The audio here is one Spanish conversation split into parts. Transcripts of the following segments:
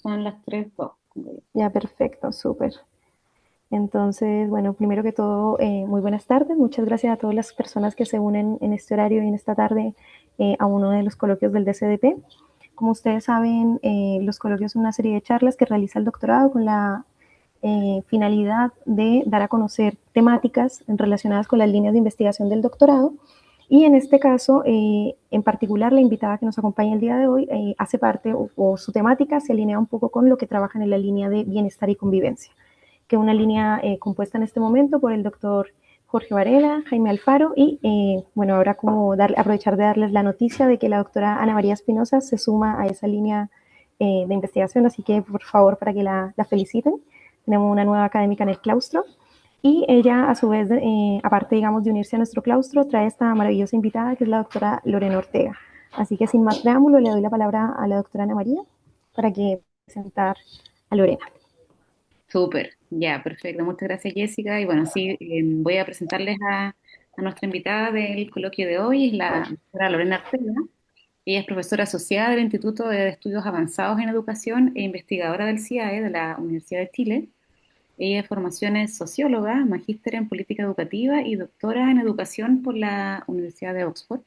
Son las 3:02. Ya, perfecto, súper. Entonces, bueno, primero que todo, muy buenas tardes. Muchas gracias a todas las personas que se unen en este horario y en esta tarde a uno de los coloquios del DCDP. Como ustedes saben, los coloquios son una serie de charlas que realiza el doctorado con la finalidad de dar a conocer temáticas relacionadas con las líneas de investigación del doctorado. Y en este caso, en particular, la invitada que nos acompaña el día de hoy hace parte o su temática se alinea un poco con lo que trabajan en la línea de bienestar y convivencia, que es una línea compuesta en este momento por el doctor Jorge Varela, Jaime Alfaro y bueno, ahora como aprovechar de darles la noticia de que la doctora Ana María Espinosa se suma a esa línea de investigación, así que por favor para que la feliciten. Tenemos una nueva académica en el claustro y ella a su vez, aparte digamos de unirse a nuestro claustro, trae esta maravillosa invitada que es la doctora Lorena Ortega. Así que sin más preámbulo le doy la palabra a la doctora Ana María para que presentar a Lorena. Súper, ya, perfecto. Muchas gracias, Jessica. Y bueno, sí, voy a presentarles a nuestra invitada del coloquio de hoy, es la doctora Lorena Artega. Ella es profesora asociada del Instituto de Estudios Avanzados en Educación e investigadora del CIAE de la Universidad de Chile. Ella de formación es socióloga, magíster en política educativa y doctora en educación por la Universidad de Oxford.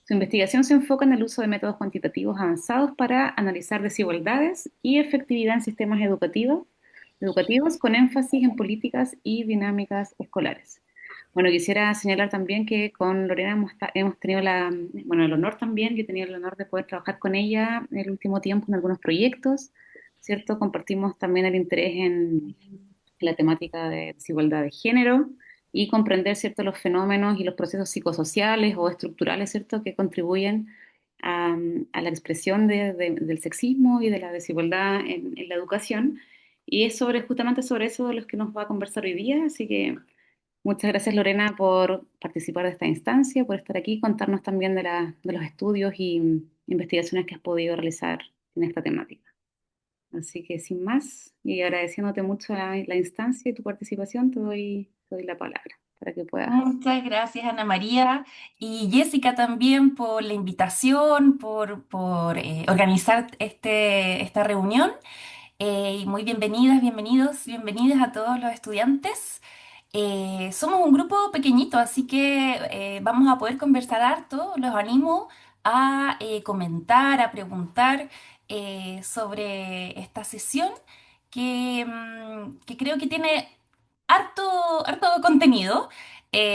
Su investigación se enfoca en el uso de métodos cuantitativos avanzados para analizar desigualdades y efectividad en sistemas educativos con énfasis en políticas y dinámicas escolares. Bueno, quisiera señalar también que con Lorena hemos tenido bueno, el honor también, yo he tenido el honor de poder trabajar con ella en el último tiempo en algunos proyectos, ¿cierto? Compartimos también el interés en la temática de desigualdad de género y comprender, ¿cierto?, los fenómenos y los procesos psicosociales o estructurales, ¿cierto?, que contribuyen a la expresión del sexismo y de la desigualdad en la educación. Y es justamente sobre eso de los que nos va a conversar hoy día. Así que muchas gracias, Lorena, por participar de esta instancia, por estar aquí y contarnos también de los estudios y investigaciones que has podido realizar en esta temática. Así que sin más, y agradeciéndote mucho la instancia y tu participación, te doy la palabra para que puedas. Muchas gracias, Ana María y Jessica también por la invitación, por organizar esta reunión. Y muy bienvenidas, bienvenidos, bienvenidas a todos los estudiantes. Somos un grupo pequeñito, así que vamos a poder conversar harto. Los animo a comentar, a preguntar sobre esta sesión que creo que tiene harto contenido,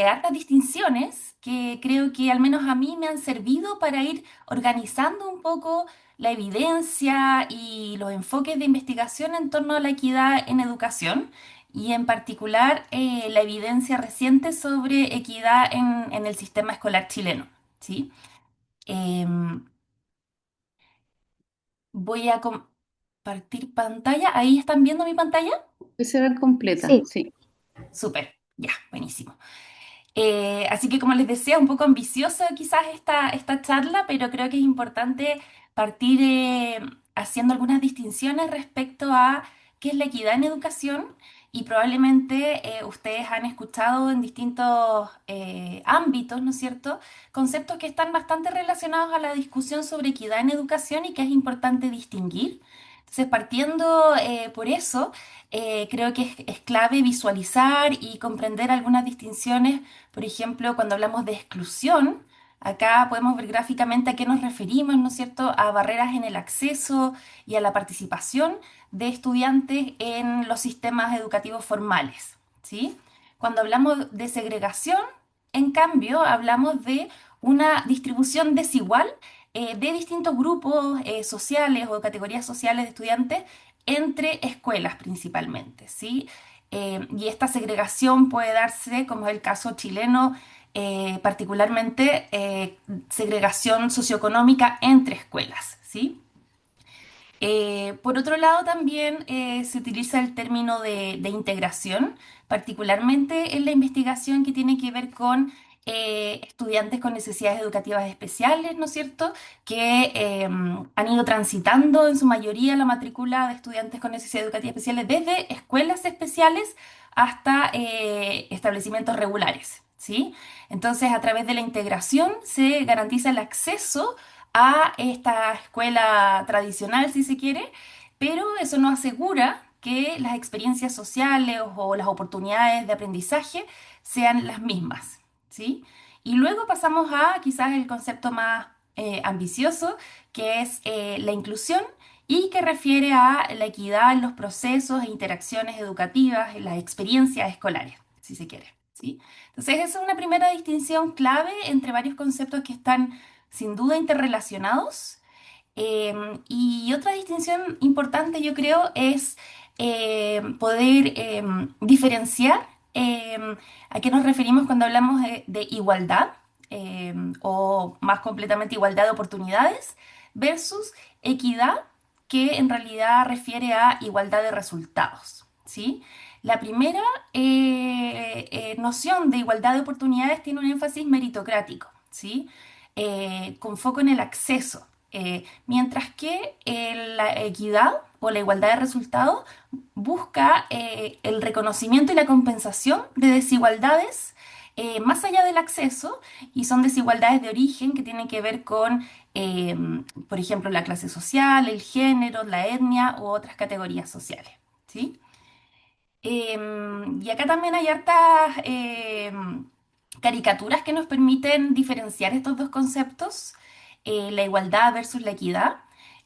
hartas distinciones que creo que al menos a mí me han servido para ir organizando un poco la evidencia y los enfoques de investigación en torno a la equidad en educación y en particular la evidencia reciente sobre equidad en el sistema escolar chileno, ¿sí? Em, Voy a compartir pantalla. ¿Ahí están viendo mi pantalla? Hoy se ve completa, Sí, sí. Súper, ya, buenísimo. Así que como les decía, un poco ambiciosa quizás esta charla, pero creo que es importante partir haciendo algunas distinciones respecto a qué es la equidad en educación y probablemente ustedes han escuchado en distintos ámbitos, ¿no es cierto?, conceptos que están bastante relacionados a la discusión sobre equidad en educación y que es importante distinguir. Entonces, partiendo por eso, creo que es clave visualizar y comprender algunas distinciones. Por ejemplo, cuando hablamos de exclusión, acá podemos ver gráficamente a qué nos referimos, ¿no es cierto?, a barreras en el acceso y a la participación de estudiantes en los sistemas educativos formales, ¿sí? Cuando hablamos de segregación, en cambio, hablamos de una distribución desigual de distintos grupos sociales o categorías sociales de estudiantes entre escuelas principalmente, ¿sí? Y esta segregación puede darse, como es el caso chileno, particularmente segregación socioeconómica entre escuelas, ¿sí? Por otro lado, también se utiliza el término de integración, particularmente en la investigación que tiene que ver con estudiantes con necesidades educativas especiales, ¿no es cierto?, que han ido transitando en su mayoría la matrícula de estudiantes con necesidades educativas especiales desde escuelas especiales hasta establecimientos regulares, ¿sí? Entonces, a través de la integración se garantiza el acceso a esta escuela tradicional, si se quiere, pero eso no asegura que las experiencias sociales o las oportunidades de aprendizaje sean las mismas, ¿sí? Y luego pasamos a quizás el concepto más ambicioso, que es la inclusión y que refiere a la equidad en los procesos e interacciones educativas, en las experiencias escolares, si se quiere, ¿sí? Entonces, esa es una primera distinción clave entre varios conceptos que están sin duda interrelacionados. Y otra distinción importante, yo creo, es poder diferenciar a qué nos referimos cuando hablamos de igualdad, o más completamente igualdad de oportunidades, versus equidad, que en realidad refiere a igualdad de resultados, ¿sí? La primera noción de igualdad de oportunidades tiene un énfasis meritocrático, ¿sí? Con foco en el acceso. Mientras que la equidad o la igualdad de resultados busca el reconocimiento y la compensación de desigualdades más allá del acceso, y son desigualdades de origen que tienen que ver con, eh, por ejemplo, la clase social, el género, la etnia u otras categorías sociales. ¿Sí? Y acá también hay hartas caricaturas que nos permiten diferenciar estos dos conceptos, la igualdad versus la equidad.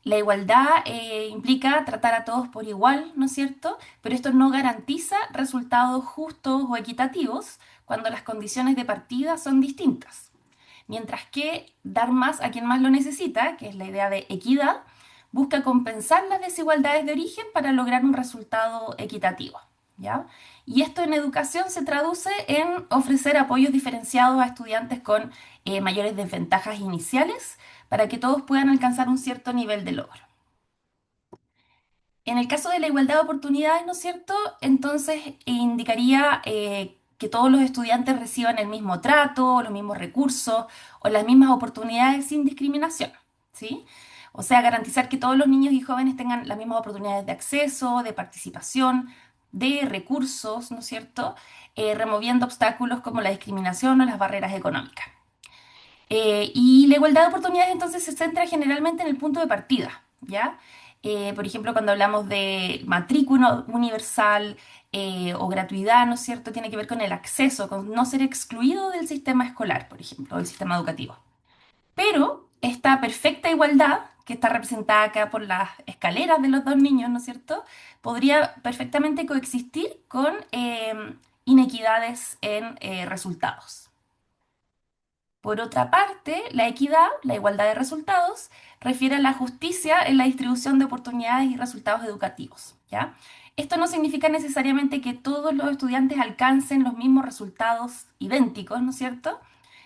La igualdad implica tratar a todos por igual, ¿no es cierto? Pero esto no garantiza resultados justos o equitativos cuando las condiciones de partida son distintas. Mientras que dar más a quien más lo necesita, que es la idea de equidad, busca compensar las desigualdades de origen para lograr un resultado equitativo. ¿Ya? Y esto en educación se traduce en ofrecer apoyos diferenciados a estudiantes con mayores desventajas iniciales para que todos puedan alcanzar un cierto nivel de logro. En el caso de la igualdad de oportunidades, ¿no es cierto? Entonces indicaría que todos los estudiantes reciban el mismo trato, los mismos recursos o las mismas oportunidades sin discriminación, ¿sí? O sea, garantizar que todos los niños y jóvenes tengan las mismas oportunidades de acceso, de participación, de recursos, ¿no es cierto? Removiendo obstáculos como la discriminación o las barreras económicas. Y la igualdad de oportunidades entonces se centra generalmente en el punto de partida, ¿ya? Por ejemplo, cuando hablamos de matrícula universal o gratuidad, ¿no es cierto? Tiene que ver con el acceso, con no ser excluido del sistema escolar, por ejemplo, del sistema educativo. Pero esta perfecta igualdad, que está representada acá por las escaleras de los dos niños, ¿no es cierto? Podría perfectamente coexistir con inequidades en resultados. Por otra parte, la equidad, la igualdad de resultados, refiere a la justicia en la distribución de oportunidades y resultados educativos, ¿ya? Esto no significa necesariamente que todos los estudiantes alcancen los mismos resultados idénticos, ¿no es cierto?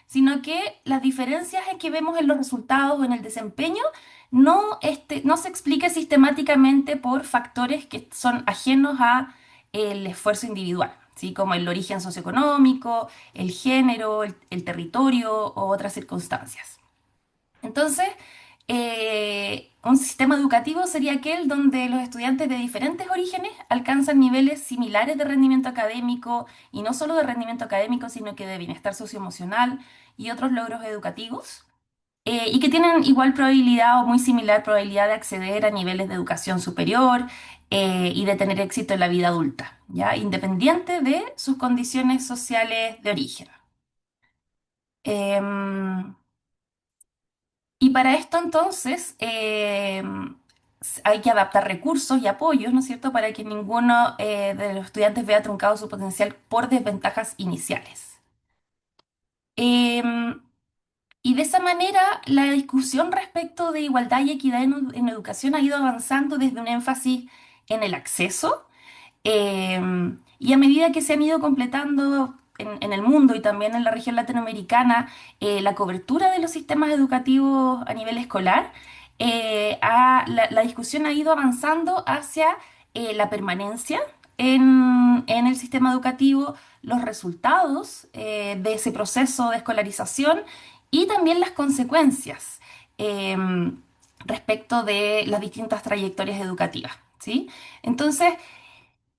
Sino que las diferencias que vemos en los resultados o en el desempeño no se explica sistemáticamente por factores que son ajenos a el esfuerzo individual, ¿sí? Como el origen socioeconómico, el género, el territorio o otras circunstancias. Entonces, un sistema educativo sería aquel donde los estudiantes de diferentes orígenes alcanzan niveles similares de rendimiento académico, y no solo de rendimiento académico, sino que de bienestar socioemocional y otros logros educativos, y que tienen igual probabilidad o muy similar probabilidad de acceder a niveles de educación superior y de tener éxito en la vida adulta, ¿ya? Independiente de sus condiciones sociales de origen. Em, y para esto entonces hay que adaptar recursos y apoyos, ¿no es cierto?, para que ninguno de los estudiantes vea truncado su potencial por desventajas iniciales. Em, y de esa manera la discusión respecto de igualdad y equidad en educación ha ido avanzando desde un énfasis en el acceso, y a medida que se han ido completando en el mundo y también en la región latinoamericana la cobertura de los sistemas educativos a nivel escolar, la discusión ha ido avanzando hacia la permanencia en el sistema educativo, los resultados de ese proceso de escolarización y también las consecuencias respecto de las distintas trayectorias educativas, ¿sí? Entonces,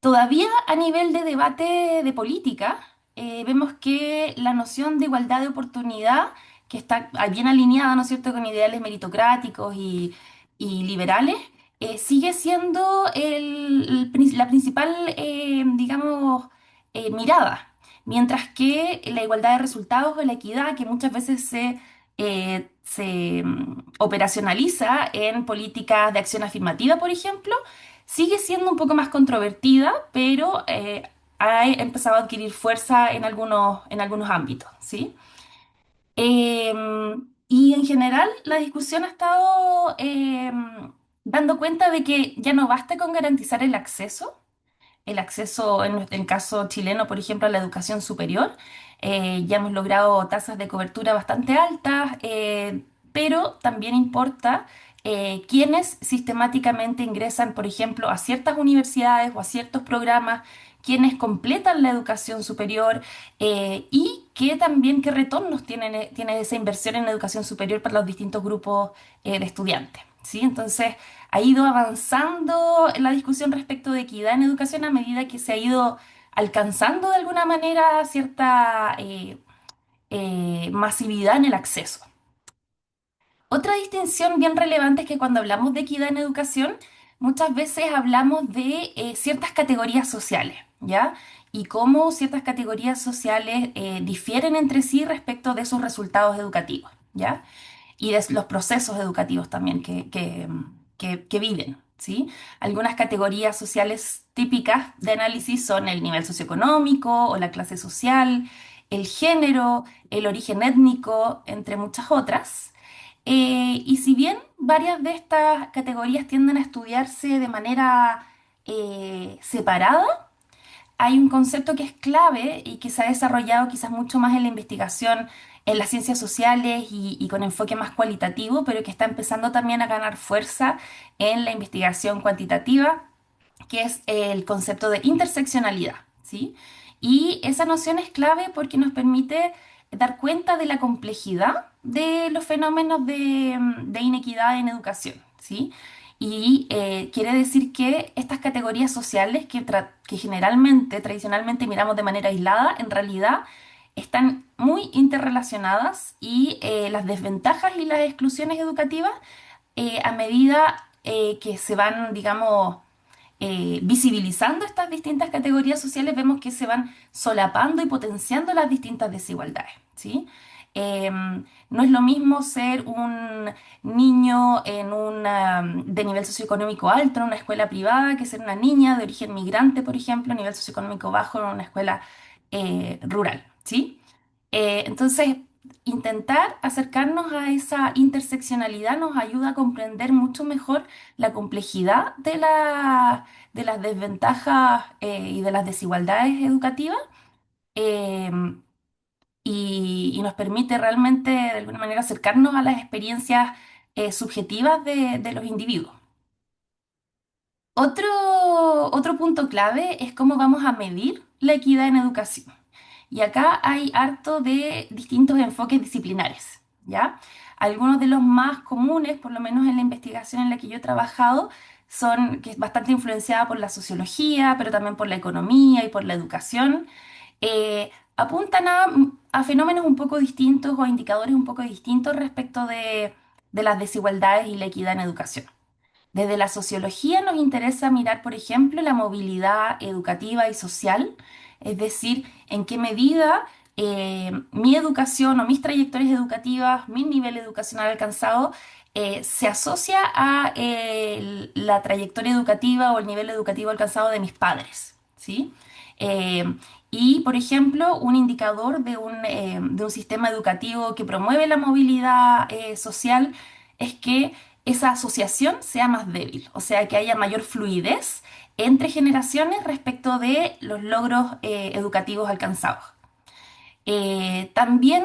todavía a nivel de debate de política, vemos que la noción de igualdad de oportunidad, que está bien alineada, ¿no es cierto?, con ideales meritocráticos y liberales, sigue siendo la principal, digamos, mirada, mientras que la igualdad de resultados o la equidad, que muchas veces se operacionaliza en políticas de acción afirmativa, por ejemplo, sigue siendo un poco más controvertida, pero ha empezado a adquirir fuerza en algunos ámbitos, ¿sí? Y en general la discusión ha estado dando cuenta de que ya no basta con garantizar el acceso en el caso chileno, por ejemplo, a la educación superior. Ya hemos logrado tasas de cobertura bastante altas, pero también importa quiénes sistemáticamente ingresan, por ejemplo, a ciertas universidades o a ciertos programas, quienes completan la educación superior y que también qué retornos tiene esa inversión en educación superior para los distintos grupos de estudiantes. ¿Sí? Entonces, ha ido avanzando la discusión respecto de equidad en educación a medida que se ha ido alcanzando de alguna manera cierta masividad en el acceso. Otra distinción bien relevante es que cuando hablamos de equidad en educación, muchas veces hablamos de ciertas categorías sociales, ¿ya? Y cómo ciertas categorías sociales difieren entre sí respecto de sus resultados educativos, ¿ya? Y de los procesos educativos también que viven, ¿sí? Algunas categorías sociales típicas de análisis son el nivel socioeconómico o la clase social, el género, el origen étnico, entre muchas otras. Y si bien varias de estas categorías tienden a estudiarse de manera separada, hay un concepto que es clave y que se ha desarrollado quizás mucho más en la investigación en las ciencias sociales y con enfoque más cualitativo, pero que está empezando también a ganar fuerza en la investigación cuantitativa, que es el concepto de interseccionalidad, ¿sí? Y esa noción es clave porque nos permite dar cuenta de la complejidad de los fenómenos de inequidad en educación, ¿sí? Y quiere decir que estas categorías sociales que generalmente, tradicionalmente miramos de manera aislada, en realidad están muy interrelacionadas y las desventajas y las exclusiones educativas, a medida que se van, digamos, visibilizando estas distintas categorías sociales, vemos que se van solapando y potenciando las distintas desigualdades, ¿sí? No es lo mismo ser un niño de nivel socioeconómico alto en una escuela privada que ser una niña de origen migrante, por ejemplo, nivel socioeconómico bajo en una escuela rural, ¿sí? Entonces, intentar acercarnos a esa interseccionalidad nos ayuda a comprender mucho mejor la complejidad de las desventajas y de las desigualdades educativas, eh, y nos permite realmente de alguna manera acercarnos a las experiencias subjetivas de los individuos. Otro, otro punto clave es cómo vamos a medir la equidad en educación. Y acá hay harto de distintos enfoques disciplinares, ¿ya? Algunos de los más comunes, por lo menos en la investigación en la que yo he trabajado, son que es bastante influenciada por la sociología, pero también por la economía y por la educación. Apuntan a fenómenos un poco distintos o a indicadores un poco distintos respecto de las desigualdades y la equidad en educación. Desde la sociología nos interesa mirar, por ejemplo, la movilidad educativa y social, es decir, en qué medida mi educación o mis trayectorias educativas, mi nivel educacional alcanzado, se asocia a la trayectoria educativa o el nivel educativo alcanzado de mis padres, ¿sí? Eh, y, por ejemplo, un indicador de un sistema educativo que promueve la movilidad social es que esa asociación sea más débil, o sea, que haya mayor fluidez entre generaciones respecto de los logros educativos alcanzados. También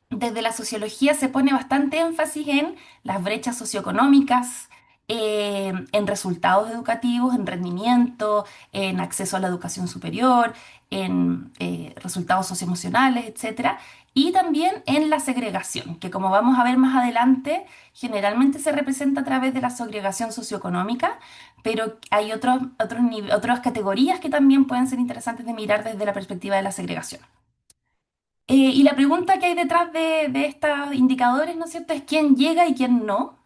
desde la sociología se pone bastante énfasis en las brechas socioeconómicas, en resultados educativos, en rendimiento, en acceso a la educación superior, en resultados socioemocionales, etcétera. Y también en la segregación, que como vamos a ver más adelante, generalmente se representa a través de la segregación socioeconómica, pero hay otras categorías que también pueden ser interesantes de mirar desde la perspectiva de la segregación. Y la pregunta que hay detrás de estos indicadores, ¿no es cierto?, es quién llega y quién no.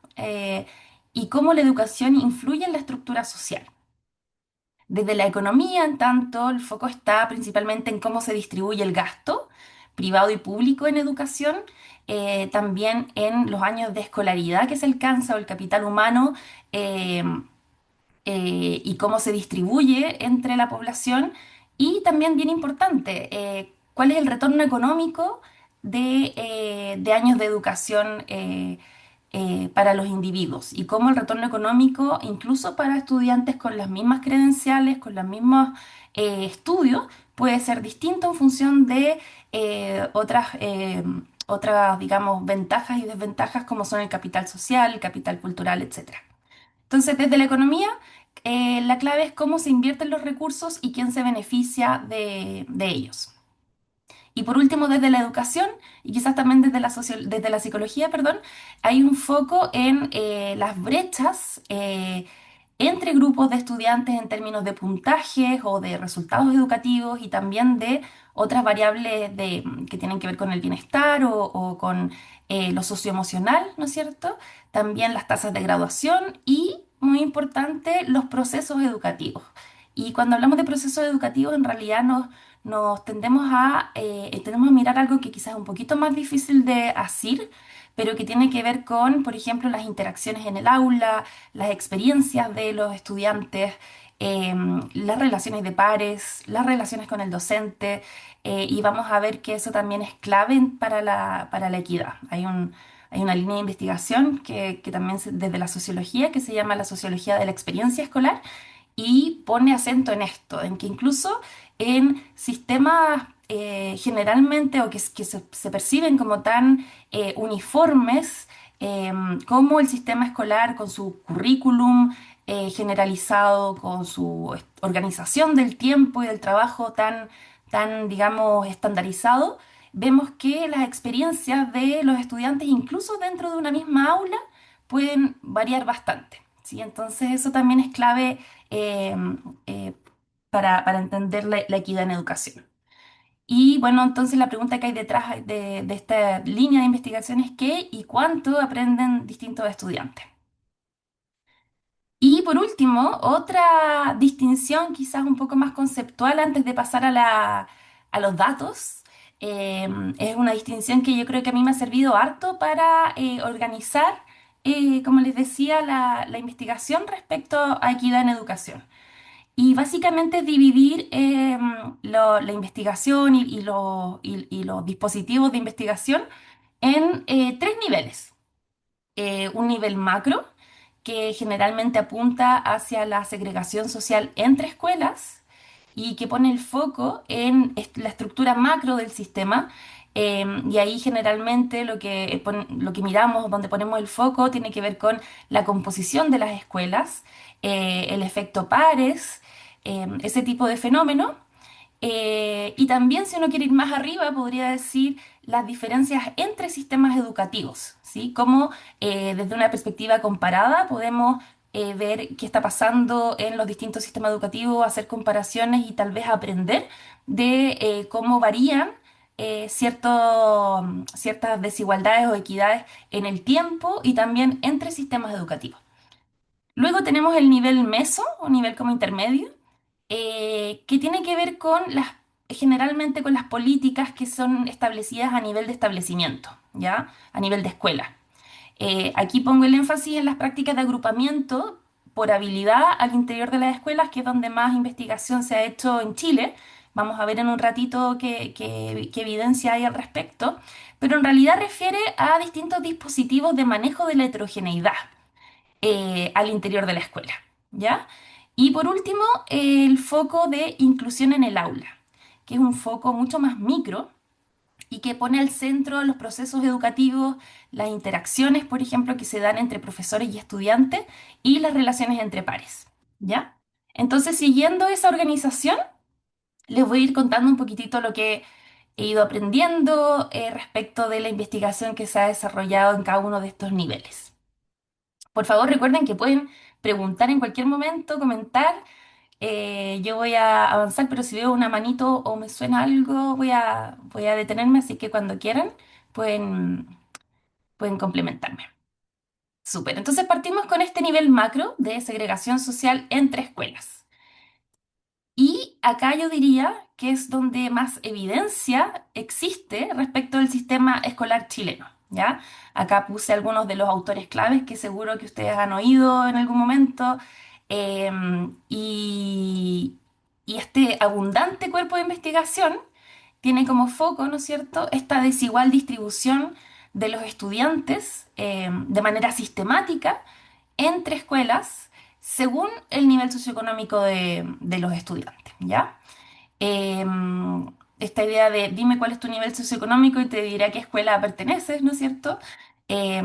y cómo la educación influye en la estructura social. Desde la economía, en tanto, el foco está principalmente en cómo se distribuye el gasto privado y público en educación, también en los años de escolaridad que se alcanza o el capital humano, eh, y cómo se distribuye entre la población. Y también, bien importante, cuál es el retorno económico de años de educación para los individuos y cómo el retorno económico, incluso para estudiantes con las mismas credenciales, con los mismos estudios, puede ser distinto en función de otras, digamos, ventajas y desventajas como son el capital social, el capital cultural, etcétera. Entonces, desde la economía, la clave es cómo se invierten los recursos y quién se beneficia de ellos. Y por último, desde la educación y quizás también desde la psicología, perdón, hay un foco en las brechas entre grupos de estudiantes en términos de puntajes o de resultados educativos y también de otras variables que tienen que ver con el bienestar o con lo socioemocional, ¿no es cierto? También las tasas de graduación y, muy importante, los procesos educativos. Y cuando hablamos de procesos educativos, en realidad nos tendemos a mirar algo que quizás es un poquito más difícil de asir, pero que tiene que ver con, por ejemplo, las interacciones en el aula, las experiencias de los estudiantes, las relaciones de pares, las relaciones con el docente, y vamos a ver que eso también es clave para la equidad. Hay una línea de investigación que también desde la sociología, que se llama la sociología de la experiencia escolar, y pone acento en esto, en que incluso en sistemas generalmente o que se perciben como tan uniformes, como el sistema escolar con su currículum generalizado, con su organización del tiempo y del trabajo tan, digamos, estandarizado, vemos que las experiencias de los estudiantes, incluso dentro de una misma aula, pueden variar bastante. ¿Sí? Entonces eso también es clave eh, eh, para entender la equidad en educación. Y bueno, entonces la pregunta que hay detrás de esta línea de investigación es qué y cuánto aprenden distintos estudiantes. Y por último, otra distinción quizás un poco más conceptual antes de pasar a los datos, es una distinción que yo creo que a mí me ha servido harto para organizar, como les decía, la investigación respecto a equidad en educación. Y básicamente es dividir la investigación y los dispositivos de investigación en tres niveles. Un nivel macro, que generalmente apunta hacia la segregación social entre escuelas y que pone el foco en la estructura macro del sistema. Y ahí generalmente lo que miramos, donde ponemos el foco, tiene que ver con la composición de las escuelas, el efecto pares, ese tipo de fenómeno. Y también, si uno quiere ir más arriba, podría decir las diferencias entre sistemas educativos, ¿sí? Cómo desde una perspectiva comparada podemos ver qué está pasando en los distintos sistemas educativos, hacer comparaciones y tal vez aprender de cómo varían ciertas desigualdades o equidades en el tiempo y también entre sistemas educativos. Luego tenemos el nivel meso o nivel como intermedio, que tiene que ver generalmente con las políticas que son establecidas a nivel de establecimiento, ¿ya? A nivel de escuela. Aquí pongo el énfasis en las prácticas de agrupamiento por habilidad al interior de las escuelas, que es donde más investigación se ha hecho en Chile. Vamos a ver en un ratito qué evidencia hay al respecto, pero en realidad refiere a distintos dispositivos de manejo de la heterogeneidad al interior de la escuela, ¿ya? Y por último, el foco de inclusión en el aula, que es un foco mucho más micro y que pone al centro los procesos educativos, las interacciones, por ejemplo, que se dan entre profesores y estudiantes y las relaciones entre pares, ¿ya? Entonces, siguiendo esa organización, les voy a ir contando un poquitito lo que he ido aprendiendo respecto de la investigación que se ha desarrollado en cada uno de estos niveles. Por favor, recuerden que pueden preguntar en cualquier momento, comentar. Yo voy a avanzar, pero si veo una manito o me suena algo, voy a detenerme, así que cuando quieran pueden complementarme. Súper. Entonces partimos con este nivel macro de segregación social entre escuelas. Y acá yo diría que es donde más evidencia existe respecto del sistema escolar chileno, ¿ya? Acá puse algunos de los autores claves que seguro que ustedes han oído en algún momento. Y, y este abundante cuerpo de investigación tiene como foco, ¿no es cierto?, esta desigual distribución de los estudiantes de manera sistemática entre escuelas según el nivel socioeconómico de los estudiantes, ¿ya? Eh, Esta idea de dime cuál es tu nivel socioeconómico y te diré a qué escuela perteneces, ¿no es cierto? Eh,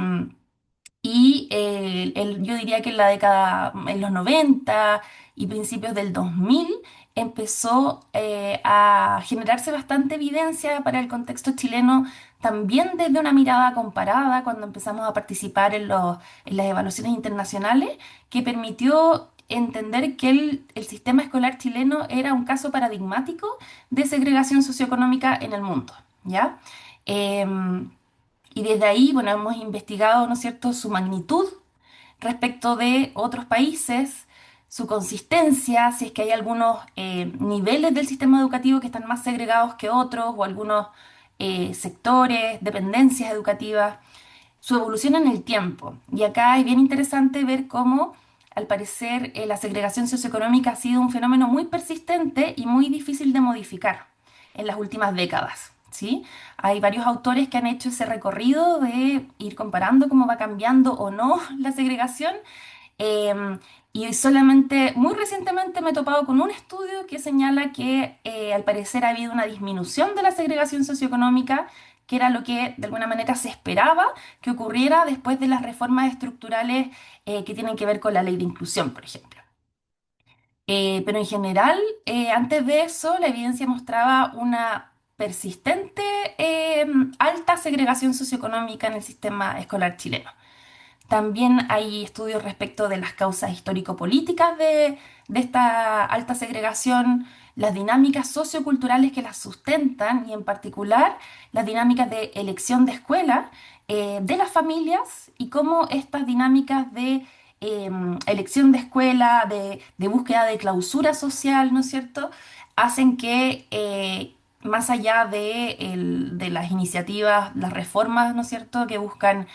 yo diría que en la década, en los 90 y principios del 2000, empezó a generarse bastante evidencia para el contexto chileno, también desde una mirada comparada, cuando empezamos a participar en las evaluaciones internacionales, que permitió entender que el sistema escolar chileno era un caso paradigmático de segregación socioeconómica en el mundo, ¿ya? Em, y desde ahí, bueno, hemos investigado, ¿no es cierto?, su magnitud respecto de otros países, su consistencia, si es que hay algunos niveles del sistema educativo que están más segregados que otros, o algunos sectores, dependencias educativas, su evolución en el tiempo. Y acá es bien interesante ver cómo, al parecer, la segregación socioeconómica ha sido un fenómeno muy persistente y muy difícil de modificar en las últimas décadas. ¿Sí? Hay varios autores que han hecho ese recorrido de ir comparando cómo va cambiando o no la segregación. eh, y solamente muy recientemente me he topado con un estudio que señala que al parecer ha habido una disminución de la segregación socioeconómica, que era lo que de alguna manera se esperaba que ocurriera después de las reformas estructurales que tienen que ver con la ley de inclusión, por ejemplo. Pero en general, antes de eso, la evidencia mostraba una persistente alta segregación socioeconómica en el sistema escolar chileno. También hay estudios respecto de las causas histórico-políticas de esta alta segregación, las dinámicas socioculturales que las sustentan y en particular las dinámicas de elección de escuela de las familias y cómo estas dinámicas de elección de escuela, de búsqueda de clausura social, ¿no es cierto?, hacen que más allá de las iniciativas, las reformas, ¿no es cierto?, que buscan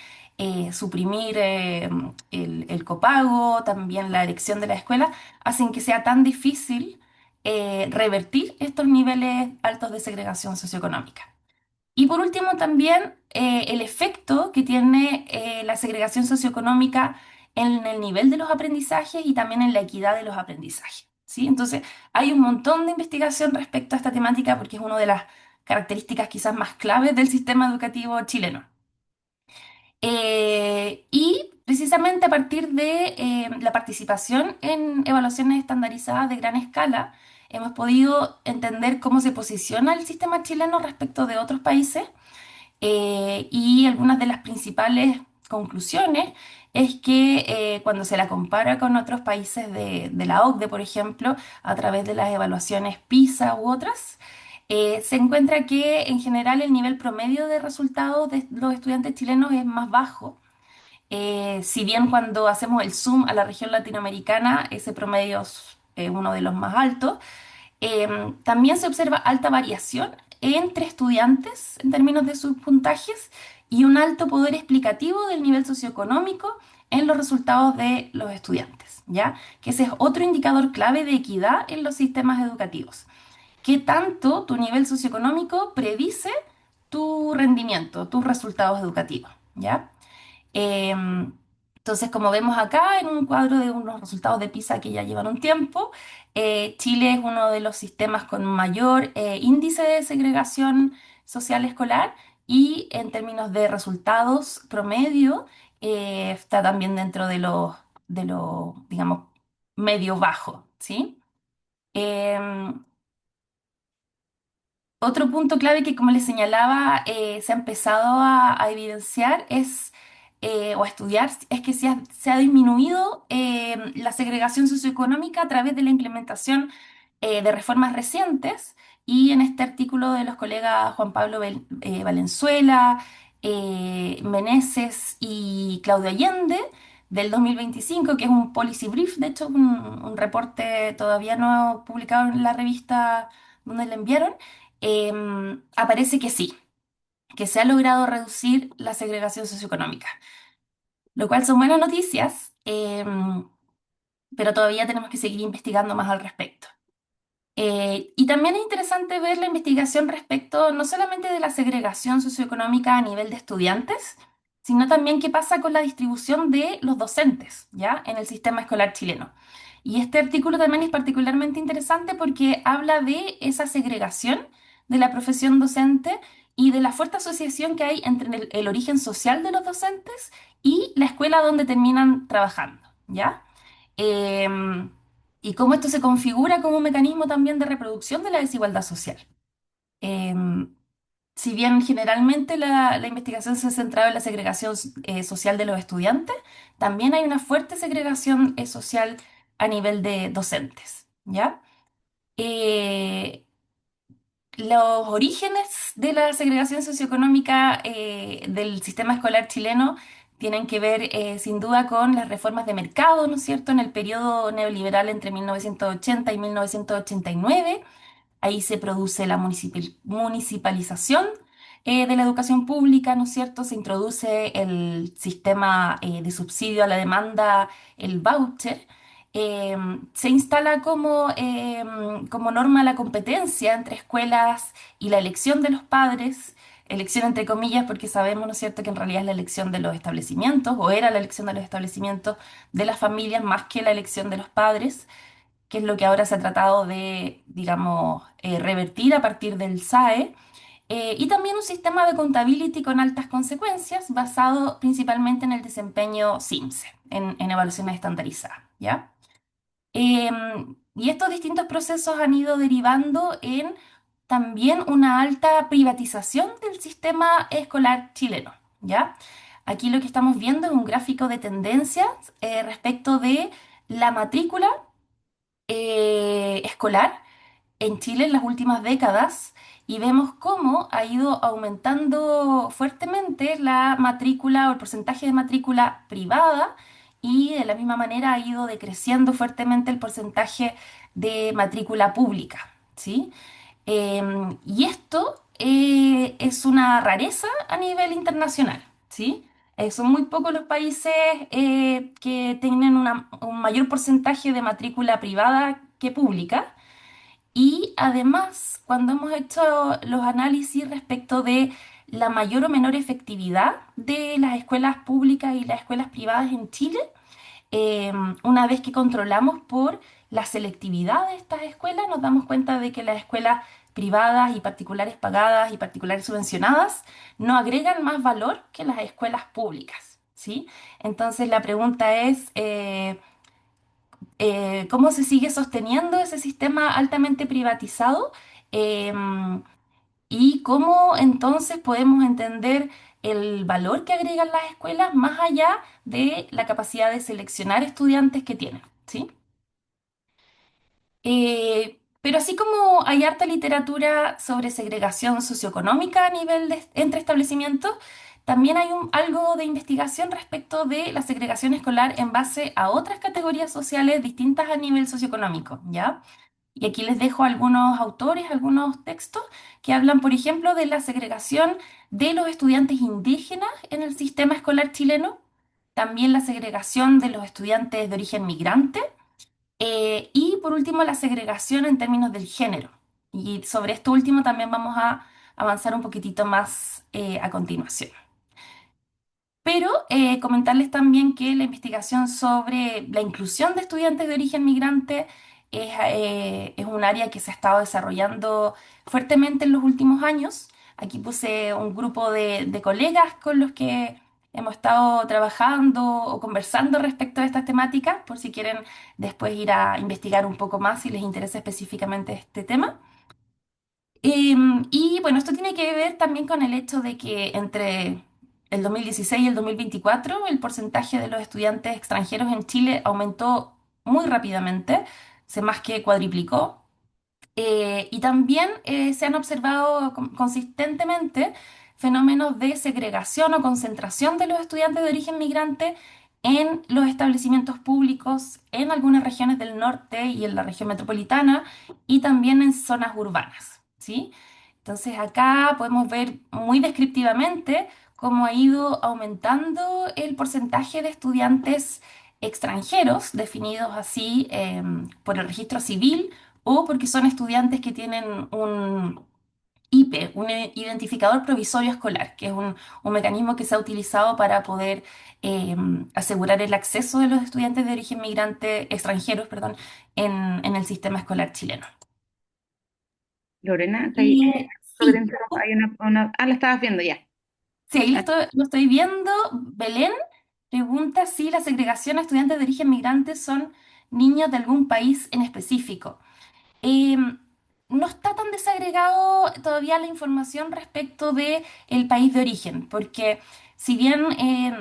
suprimir el copago, también la elección de la escuela, hacen que sea tan difícil revertir estos niveles altos de segregación socioeconómica. Y por último, también el efecto que tiene la segregación socioeconómica en el nivel de los aprendizajes y también en la equidad de los aprendizajes. ¿Sí? Entonces, hay un montón de investigación respecto a esta temática porque es una de las características quizás más claves del sistema educativo chileno. Y precisamente a partir de la participación en evaluaciones estandarizadas de gran escala, hemos podido entender cómo se posiciona el sistema chileno respecto de otros países y algunas de las principales conclusiones es que cuando se la compara con otros países de la OCDE, por ejemplo, a través de las evaluaciones PISA u otras, se encuentra que en general el nivel promedio de resultados de los estudiantes chilenos es más bajo. Si bien cuando hacemos el zoom a la región latinoamericana, ese promedio es uno de los más altos, también se observa alta variación entre estudiantes en términos de sus puntajes y un alto poder explicativo del nivel socioeconómico en los resultados de los estudiantes, ¿ya? Que ese es otro indicador clave de equidad en los sistemas educativos. ¿Qué tanto tu nivel socioeconómico predice tu rendimiento, tus resultados educativos, ¿ya? Em, entonces, como vemos acá en un cuadro de unos resultados de PISA que ya llevan un tiempo, Chile es uno de los sistemas con mayor índice de segregación social escolar y en términos de resultados promedio está también dentro de los, digamos, medio bajo, ¿sí? Em, Otro punto clave que, como les señalaba, se ha empezado a evidenciar o a estudiar es que se ha disminuido la segregación socioeconómica a través de la implementación de reformas recientes y en este artículo de los colegas Juan Pablo Valenzuela, Meneses y Claudio Allende del 2025, que es un policy brief, de hecho, un reporte todavía no publicado en la revista donde le enviaron, aparece que sí, que se ha logrado reducir la segregación socioeconómica, lo cual son buenas noticias, pero todavía tenemos que seguir investigando más al respecto. Y también es interesante ver la investigación respecto no solamente de la segregación socioeconómica a nivel de estudiantes, sino también qué pasa con la distribución de los docentes, ¿ya? En el sistema escolar chileno. Y este artículo también es particularmente interesante porque habla de esa segregación de la profesión docente y de la fuerte asociación que hay entre el origen social de los docentes y la escuela donde terminan trabajando, ¿ya? Em, y cómo esto se configura como un mecanismo también de reproducción de la desigualdad social. Em, si bien generalmente la investigación se ha centrado en la segregación social de los estudiantes, también hay una fuerte segregación social a nivel de docentes, ¿ya? Eh, los orígenes de la segregación socioeconómica del sistema escolar chileno tienen que ver sin duda con las reformas de mercado, ¿no es cierto?, en el periodo neoliberal entre 1980 y 1989. Ahí se produce la municipalización de la educación pública, ¿no es cierto? Se introduce el sistema de subsidio a la demanda, el voucher. Eh, Se instala como norma la competencia entre escuelas y la elección de los padres, elección entre comillas, porque sabemos, ¿no es cierto?, que en realidad es la elección de los establecimientos, o era la elección de los establecimientos de las familias más que la elección de los padres, que es lo que ahora se ha tratado de, digamos, revertir a partir del SAE, y también un sistema de accountability con altas consecuencias basado principalmente en el desempeño SIMSE, en evaluaciones estandarizadas, ¿ya? Y estos distintos procesos han ido derivando en también una alta privatización del sistema escolar chileno, ¿ya? Aquí lo que estamos viendo es un gráfico de tendencias respecto de la matrícula escolar en Chile en las últimas décadas y vemos cómo ha ido aumentando fuertemente la matrícula o el porcentaje de matrícula privada y de la misma manera ha ido decreciendo fuertemente el porcentaje de matrícula pública, ¿sí? Y esto es una rareza a nivel internacional, ¿sí? Son muy pocos los países que tienen un mayor porcentaje de matrícula privada que pública. Y además, cuando hemos hecho los análisis respecto de la mayor o menor efectividad de las escuelas públicas y las escuelas privadas en Chile, eh, una vez que controlamos por la selectividad de estas escuelas, nos damos cuenta de que las escuelas privadas y particulares pagadas y particulares subvencionadas no agregan más valor que las escuelas públicas, ¿sí? Entonces la pregunta es, ¿cómo se sigue sosteniendo ese sistema altamente privatizado? Em, y cómo entonces podemos entender el valor que agregan las escuelas más allá de la capacidad de seleccionar estudiantes que tienen, ¿sí? Pero así como hay harta literatura sobre segregación socioeconómica a nivel entre establecimientos, también hay algo de investigación respecto de la segregación escolar en base a otras categorías sociales distintas a nivel socioeconómico, ¿ya? Y aquí les dejo algunos autores, algunos textos que hablan, por ejemplo, de la segregación de los estudiantes indígenas en el sistema escolar chileno, también la segregación de los estudiantes de origen migrante y, por último, la segregación en términos del género. Y sobre esto último también vamos a avanzar un poquitito más a continuación. Pero comentarles también que la investigación sobre la inclusión de estudiantes de origen migrante es un área que se ha estado desarrollando fuertemente en los últimos años. Aquí puse un grupo de colegas con los que hemos estado trabajando o conversando respecto a estas temáticas, por si quieren después ir a investigar un poco más si les interesa específicamente este tema. Y bueno, esto tiene que ver también con el hecho de que entre el 2016 y el 2024 el porcentaje de los estudiantes extranjeros en Chile aumentó muy rápidamente, se más que cuadriplicó. Y también se han observado consistentemente fenómenos de segregación o concentración de los estudiantes de origen migrante en los establecimientos públicos en algunas regiones del norte y en la región metropolitana y también en zonas urbanas, ¿sí? Entonces acá podemos ver muy descriptivamente cómo ha ido aumentando el porcentaje de estudiantes extranjeros, definidos así por el registro civil o porque son estudiantes que tienen un IPE, un identificador provisorio escolar, que es un mecanismo que se ha utilizado para poder eh, asegurar el acceso de los estudiantes de origen migrante, extranjeros, perdón, en el sistema escolar chileno. Lorena, está ahí, Y solo sí, hay ah, la estabas viendo ya. sí, ahí Ah, lo estoy viendo. Belén pregunta si la segregación a estudiantes de origen migrante son niños de algún país en específico. Eh, no está tan desagregado todavía la información respecto de el país de origen, porque si bien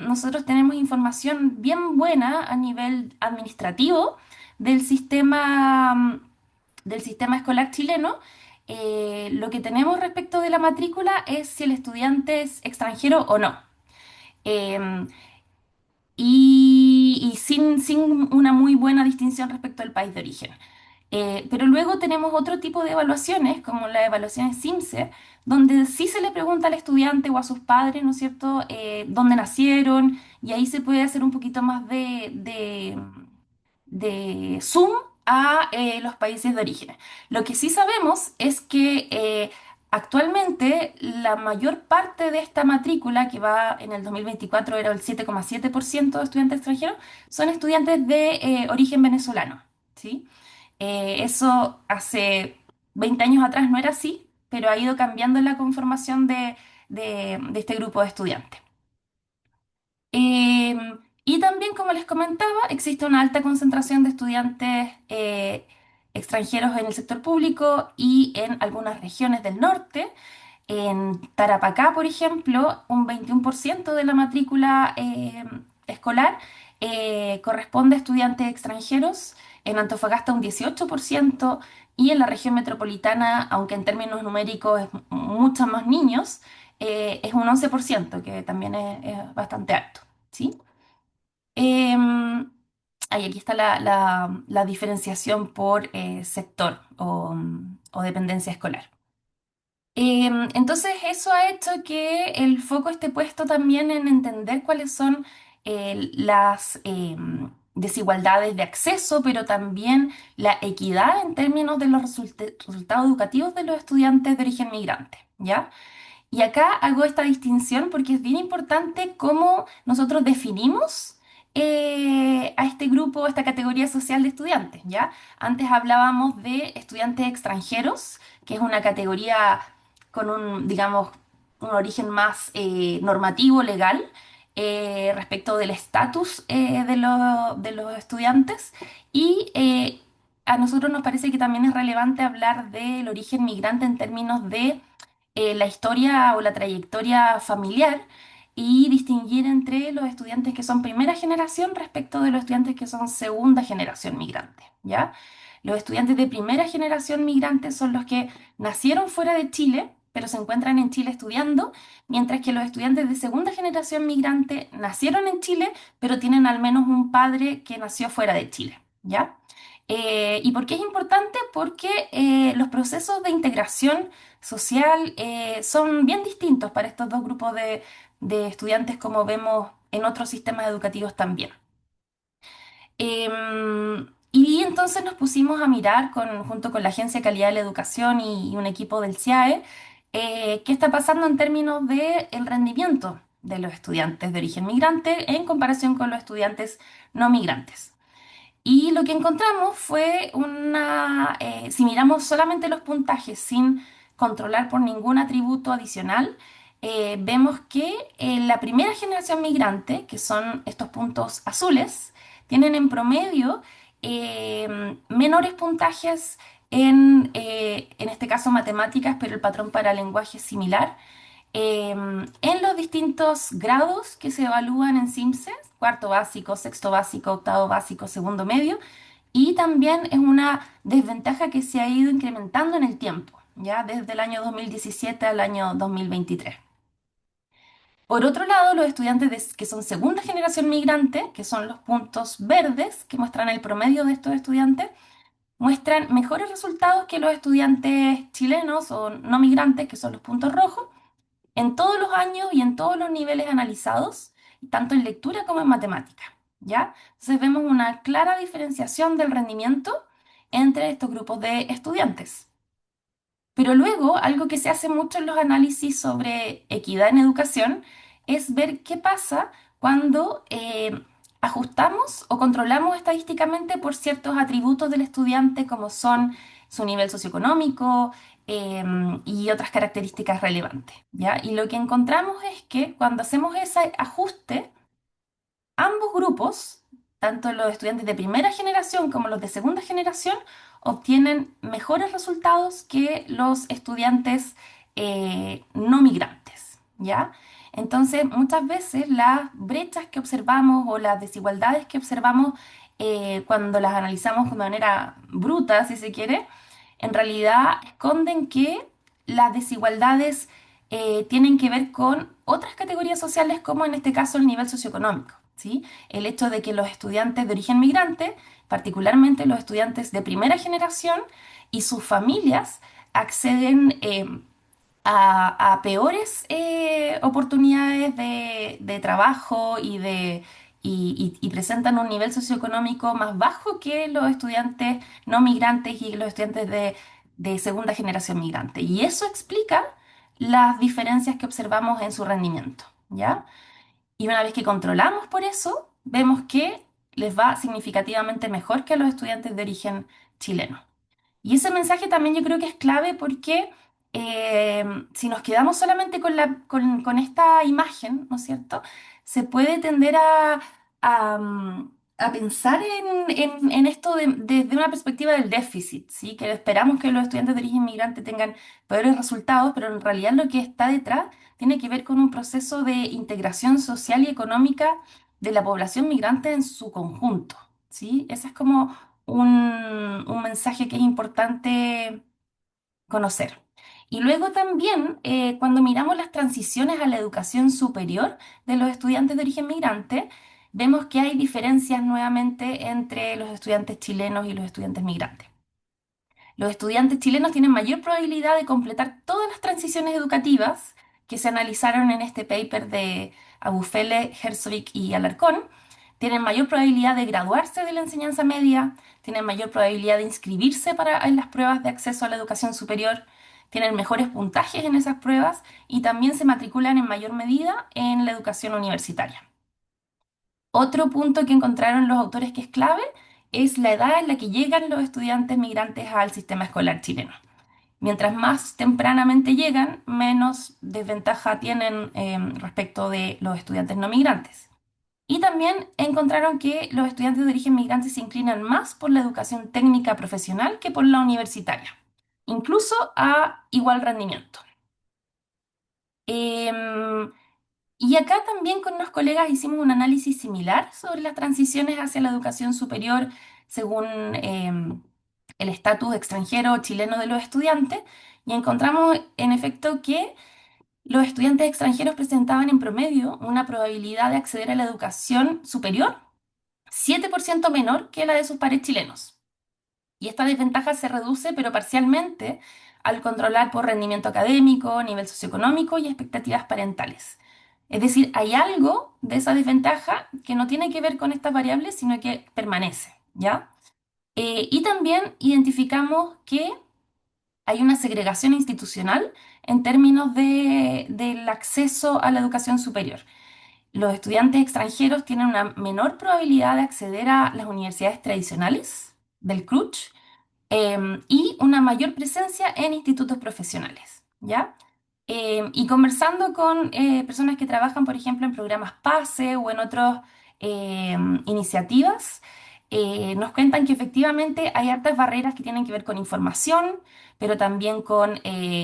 nosotros tenemos información bien buena a nivel administrativo del sistema escolar chileno, lo que tenemos respecto de la matrícula es si el estudiante es extranjero o no. Em, y sin una muy buena distinción respecto al país de origen. Pero luego tenemos otro tipo de evaluaciones, como las evaluaciones SIMSE, donde sí se le pregunta al estudiante o a sus padres, ¿no es cierto?, dónde nacieron, y ahí se puede hacer un poquito más de zoom a los países de origen. Lo que sí sabemos es que actualmente la mayor parte de esta matrícula, que va en el 2024 era el 7,7% de estudiantes extranjeros, son estudiantes de origen venezolano, ¿sí? Eso hace 20 años atrás no era así, pero ha ido cambiando la conformación de este grupo de estudiantes. Eh, y también, como les comentaba, existe una alta concentración de estudiantes extranjeros en el sector público y en algunas regiones del norte. En Tarapacá, por ejemplo, un 21% de la matrícula escolar corresponde a estudiantes extranjeros, en Antofagasta un 18% y en la región metropolitana, aunque en términos numéricos es muchos más niños, es un 11%, que también es bastante alto, ¿sí? Em, aquí está la diferenciación por sector o dependencia escolar. Entonces eso ha hecho que el foco esté puesto también en entender cuáles son las desigualdades de acceso, pero también la equidad en términos de los resultados educativos de los estudiantes de origen migrante, ¿ya? Y acá hago esta distinción porque es bien importante cómo nosotros definimos a este grupo, esta categoría social de estudiantes, ¿ya? Antes hablábamos de estudiantes extranjeros, que es una categoría con un, digamos, un origen más normativo, legal, respecto del estatus de los estudiantes. Y a nosotros nos parece que también es relevante hablar del origen migrante en términos de la historia o la trayectoria familiar y distinguir entre los estudiantes que son primera generación respecto de los estudiantes que son segunda generación migrante, ¿ya? Los estudiantes de primera generación migrante son los que nacieron fuera de Chile, pero se encuentran en Chile estudiando, mientras que los estudiantes de segunda generación migrante nacieron en Chile, pero tienen al menos un padre que nació fuera de Chile, ¿ya? ¿Y por qué es importante? Porque los procesos de integración social son bien distintos para estos dos grupos de estudiantes, como vemos en otros sistemas educativos también. Y entonces nos pusimos a mirar junto con la Agencia de Calidad de la Educación y un equipo del CIAE, qué está pasando en términos del rendimiento de los estudiantes de origen migrante en comparación con los estudiantes no migrantes. Y lo que encontramos fue si miramos solamente los puntajes sin controlar por ningún atributo adicional, vemos que la primera generación migrante, que son estos puntos azules, tienen en promedio menores puntajes en este caso matemáticas, pero el patrón para lenguaje es similar en los distintos grados que se evalúan en CIMSE, cuarto básico, sexto básico, octavo básico, segundo medio, y también es una desventaja que se ha ido incrementando en el tiempo, ya desde el año 2017 al año 2023. Por otro lado, los estudiantes que son segunda generación migrante, que son los puntos verdes que muestran el promedio de estos estudiantes, muestran mejores resultados que los estudiantes chilenos o no migrantes, que son los puntos rojos, en todos los años y en todos los niveles analizados, tanto en lectura como en matemática, ¿ya? Entonces vemos una clara diferenciación del rendimiento entre estos grupos de estudiantes. Pero luego, algo que se hace mucho en los análisis sobre equidad en educación es ver qué pasa cuando ajustamos o controlamos estadísticamente por ciertos atributos del estudiante, como son su nivel socioeconómico y otras características relevantes, ¿ya? Y lo que encontramos es que cuando hacemos ese ajuste, ambos grupos, tanto los estudiantes de primera generación como los de segunda generación, obtienen mejores resultados que los estudiantes no migrantes, ¿ya? Entonces, muchas veces las brechas que observamos o las desigualdades que observamos cuando las analizamos de manera bruta, si se quiere, en realidad esconden que las desigualdades tienen que ver con otras categorías sociales, como en este caso el nivel socioeconómico, ¿sí? El hecho de que los estudiantes de origen migrante, particularmente los estudiantes de primera generación y sus familias, acceden a peores oportunidades de trabajo y presentan un nivel socioeconómico más bajo que los estudiantes no migrantes y los estudiantes de segunda generación migrante. Y eso explica las diferencias que observamos en su rendimiento, ¿ya? Y una vez que controlamos por eso, vemos que les va significativamente mejor que a los estudiantes de origen chileno. Y ese mensaje también yo creo que es clave porque si nos quedamos solamente con esta imagen, ¿no es cierto? Se puede tender a pensar en esto desde una perspectiva del déficit, ¿sí? Que esperamos que los estudiantes de origen inmigrante tengan peores resultados, pero en realidad lo que está detrás tiene que ver con un proceso de integración social y económica de la población migrante en su conjunto, ¿sí? Ese es como un mensaje que es importante conocer. Y luego también, cuando miramos las transiciones a la educación superior de los estudiantes de origen migrante, vemos que hay diferencias nuevamente entre los estudiantes chilenos y los estudiantes migrantes. Los estudiantes chilenos tienen mayor probabilidad de completar todas las transiciones educativas que se analizaron en este paper de Abufele, Herzog y Alarcón. Tienen mayor probabilidad de graduarse de la enseñanza media, tienen mayor probabilidad de inscribirse en las pruebas de acceso a la educación superior, tienen mejores puntajes en esas pruebas y también se matriculan en mayor medida en la educación universitaria. Otro punto que encontraron los autores que es clave es la edad en la que llegan los estudiantes migrantes al sistema escolar chileno. Mientras más tempranamente llegan, menos desventaja tienen respecto de los estudiantes no migrantes. Y también encontraron que los estudiantes de origen migrante se inclinan más por la educación técnica profesional que por la universitaria, incluso a igual rendimiento. Em, y acá también con unos colegas hicimos un análisis similar sobre las transiciones hacia la educación superior según el estatus extranjero chileno de los estudiantes y encontramos en efecto que los estudiantes extranjeros presentaban en promedio una probabilidad de acceder a la educación superior 7% menor que la de sus pares chilenos. Y esta desventaja se reduce, pero parcialmente, al controlar por rendimiento académico, nivel socioeconómico y expectativas parentales. Es decir, hay algo de esa desventaja que no tiene que ver con estas variables, sino que permanece, ¿ya? Y también identificamos que hay una segregación institucional en términos del acceso a la educación superior. Los estudiantes extranjeros tienen una menor probabilidad de acceder a las universidades tradicionales del CRUCH y una mayor presencia en institutos profesionales, ¿ya? Y conversando con personas que trabajan, por ejemplo, en programas PASE o en otras iniciativas, nos cuentan que efectivamente hay hartas barreras que tienen que ver con información, pero también con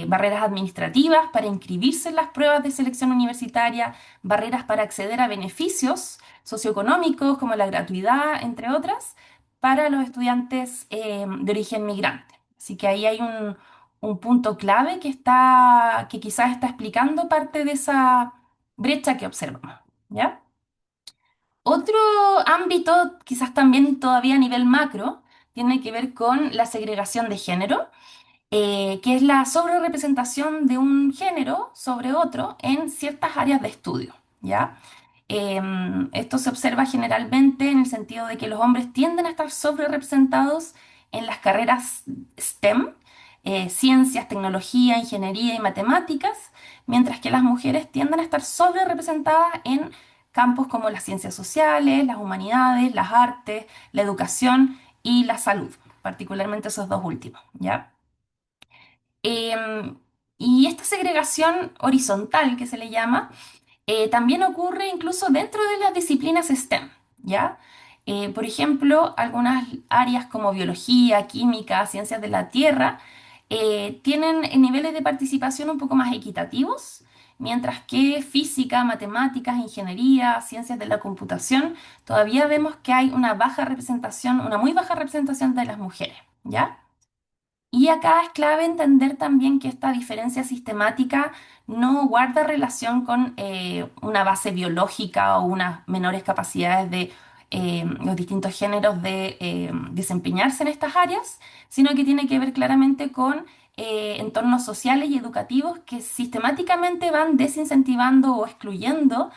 barreras administrativas para inscribirse en las pruebas de selección universitaria, barreras para acceder a beneficios socioeconómicos como la gratuidad, entre otras para los estudiantes de origen migrante. Así que ahí hay un punto clave que quizás está explicando parte de esa brecha que observamos, ¿ya? Otro ámbito, quizás también todavía a nivel macro, tiene que ver con la segregación de género, que es la sobrerepresentación de un género sobre otro en ciertas áreas de estudio, ¿ya? Esto se observa generalmente en el sentido de que los hombres tienden a estar sobrerepresentados en las carreras STEM, ciencias, tecnología, ingeniería y matemáticas, mientras que las mujeres tienden a estar sobrerepresentadas en campos como las ciencias sociales, las humanidades, las artes, la educación y la salud, particularmente esos dos últimos, ¿ya? Em, y esta segregación horizontal que se le llama, también ocurre incluso dentro de las disciplinas STEM, ¿ya? Por ejemplo, algunas áreas como biología, química, ciencias de la tierra, tienen niveles de participación un poco más equitativos, mientras que física, matemáticas, ingeniería, ciencias de la computación, todavía vemos que hay una baja representación, una muy baja representación de las mujeres, ¿ya? Y acá es clave entender también que esta diferencia sistemática no guarda relación con una base biológica o unas menores capacidades de los distintos géneros de desempeñarse en estas áreas, sino que tiene que ver claramente con entornos sociales y educativos que sistemáticamente van desincentivando o excluyendo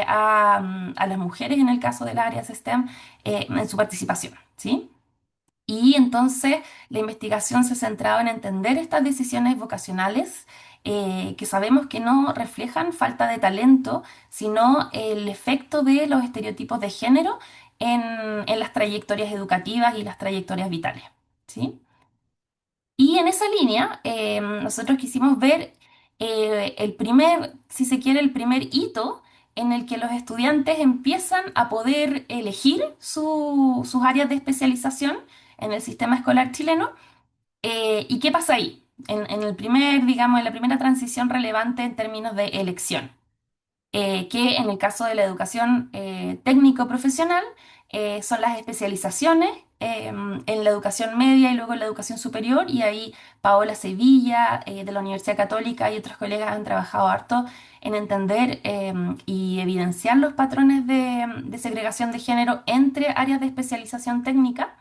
a las mujeres en el caso de las áreas STEM en su participación, ¿sí? Y entonces la investigación se centraba en entender estas decisiones vocacionales que sabemos que no reflejan falta de talento, sino el efecto de los estereotipos de género en las trayectorias educativas y las trayectorias vitales. ¿Sí? Y en esa línea, nosotros quisimos ver el primer, si se quiere, el primer hito en el que los estudiantes empiezan a poder elegir sus áreas de especialización en el sistema escolar chileno. ¿Y qué pasa ahí? En el primer, digamos, en la primera transición relevante en términos de elección que en el caso de la educación técnico-profesional son las especializaciones en la educación media y luego en la educación superior, y ahí Paola Sevilla de la Universidad Católica y otros colegas han trabajado harto en entender y evidenciar los patrones de segregación de género entre áreas de especialización técnica.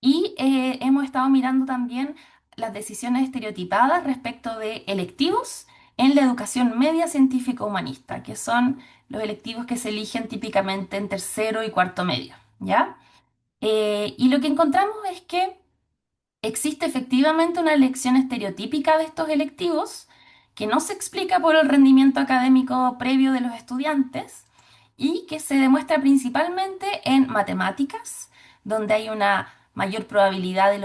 Y hemos estado mirando también las decisiones estereotipadas respecto de electivos en la educación media científico-humanista, que son los electivos que se eligen típicamente en tercero y cuarto medio, ¿ya? Y lo que encontramos es que existe efectivamente una elección estereotípica de estos electivos que no se explica por el rendimiento académico previo de los estudiantes y que se demuestra principalmente en matemáticas, donde hay una mayor probabilidad de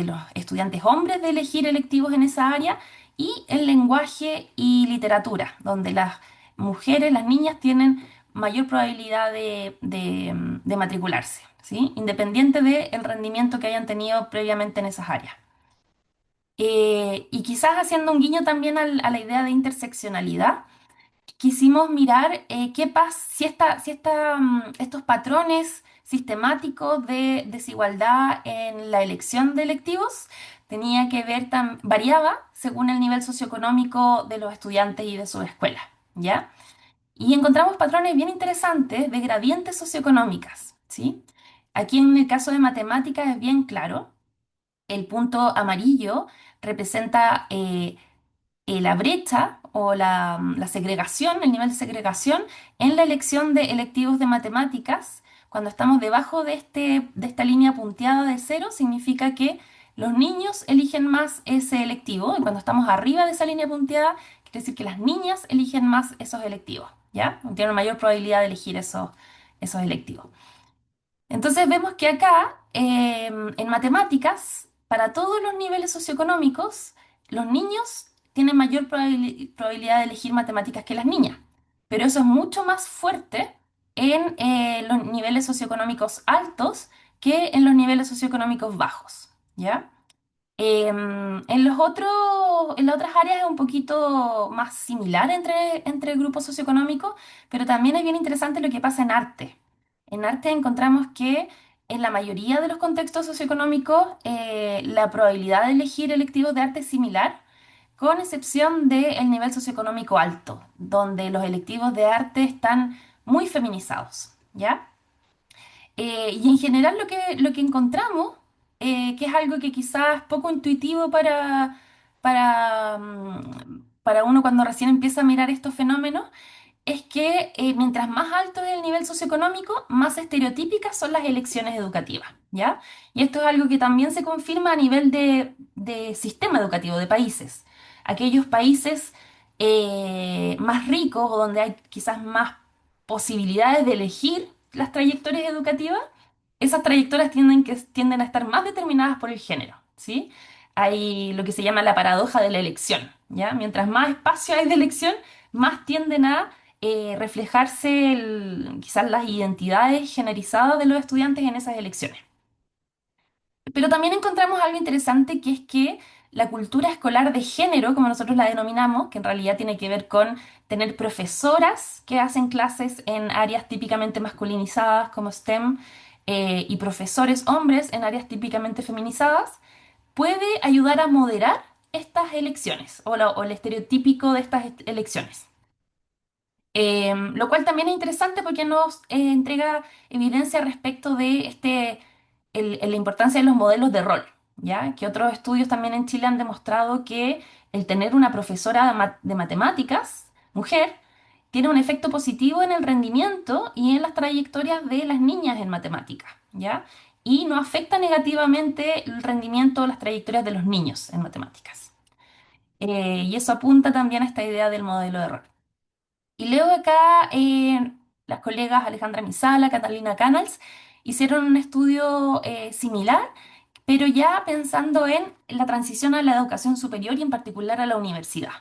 los estudiantes hombres de elegir electivos en esa área, y en lenguaje y literatura, donde las mujeres, las niñas, tienen mayor probabilidad de matricularse, ¿sí? Independiente del rendimiento que hayan tenido previamente en esas áreas. Y quizás haciendo un guiño también a la idea de interseccionalidad, quisimos mirar qué pasa si estos patrones sistemáticos de desigualdad en la elección de electivos tenía que ver, variaba según el nivel socioeconómico de los estudiantes y de sus escuelas, ¿ya? Y encontramos patrones bien interesantes de gradientes socioeconómicas, ¿sí? Aquí en el caso de matemáticas es bien claro. El punto amarillo representa la brecha o la segregación, el nivel de segregación en la elección de electivos de matemáticas. Cuando estamos debajo de esta línea punteada de cero, significa que los niños eligen más ese electivo, y cuando estamos arriba de esa línea punteada, quiere decir que las niñas eligen más esos electivos, ¿ya? Tienen mayor probabilidad de elegir esos electivos. Entonces vemos que acá, en matemáticas, para todos los niveles socioeconómicos, los niños tienen mayor probabilidad de elegir matemáticas que las niñas. Pero eso es mucho más fuerte en los niveles socioeconómicos altos que en los niveles socioeconómicos bajos, ¿ya? En las otras áreas es un poquito más similar entre grupos socioeconómicos, pero también es bien interesante lo que pasa en arte. En arte encontramos que en la mayoría de los contextos socioeconómicos la probabilidad de elegir electivos de arte es similar, con excepción del nivel socioeconómico alto, donde los electivos de arte están muy feminizados, ¿ya? Y en general lo que encontramos, que es algo que quizás poco intuitivo para uno cuando recién empieza a mirar estos fenómenos, es que mientras más alto es el nivel socioeconómico, más estereotípicas son las elecciones educativas, ¿ya? Y esto es algo que también se confirma a nivel de sistema educativo, de países. Aquellos países más ricos o donde hay quizás más posibilidades de elegir las trayectorias educativas, esas trayectorias tienden a estar más determinadas por el género, ¿sí? Hay lo que se llama la paradoja de la elección, ¿ya? Mientras más espacio hay de elección, más tienden a reflejarse quizás las identidades generizadas de los estudiantes en esas elecciones. Pero también encontramos algo interesante que es que la cultura escolar de género, como nosotros la denominamos, que en realidad tiene que ver con tener profesoras que hacen clases en áreas típicamente masculinizadas como STEM y profesores hombres en áreas típicamente feminizadas, puede ayudar a moderar estas elecciones o el estereotípico de estas elecciones. Lo cual también es interesante porque nos entrega evidencia respecto de la importancia de los modelos de rol, ¿ya? Que otros estudios también en Chile han demostrado que el tener una profesora de matemáticas, mujer, tiene un efecto positivo en el rendimiento y en las trayectorias de las niñas en matemáticas, ¿ya? Y no afecta negativamente el rendimiento o las trayectorias de los niños en matemáticas. Y eso apunta también a esta idea del modelo de rol. Y luego acá las colegas Alejandra Misala, Catalina Canals hicieron un estudio similar, pero ya pensando en la transición a la educación superior y en particular a la universidad.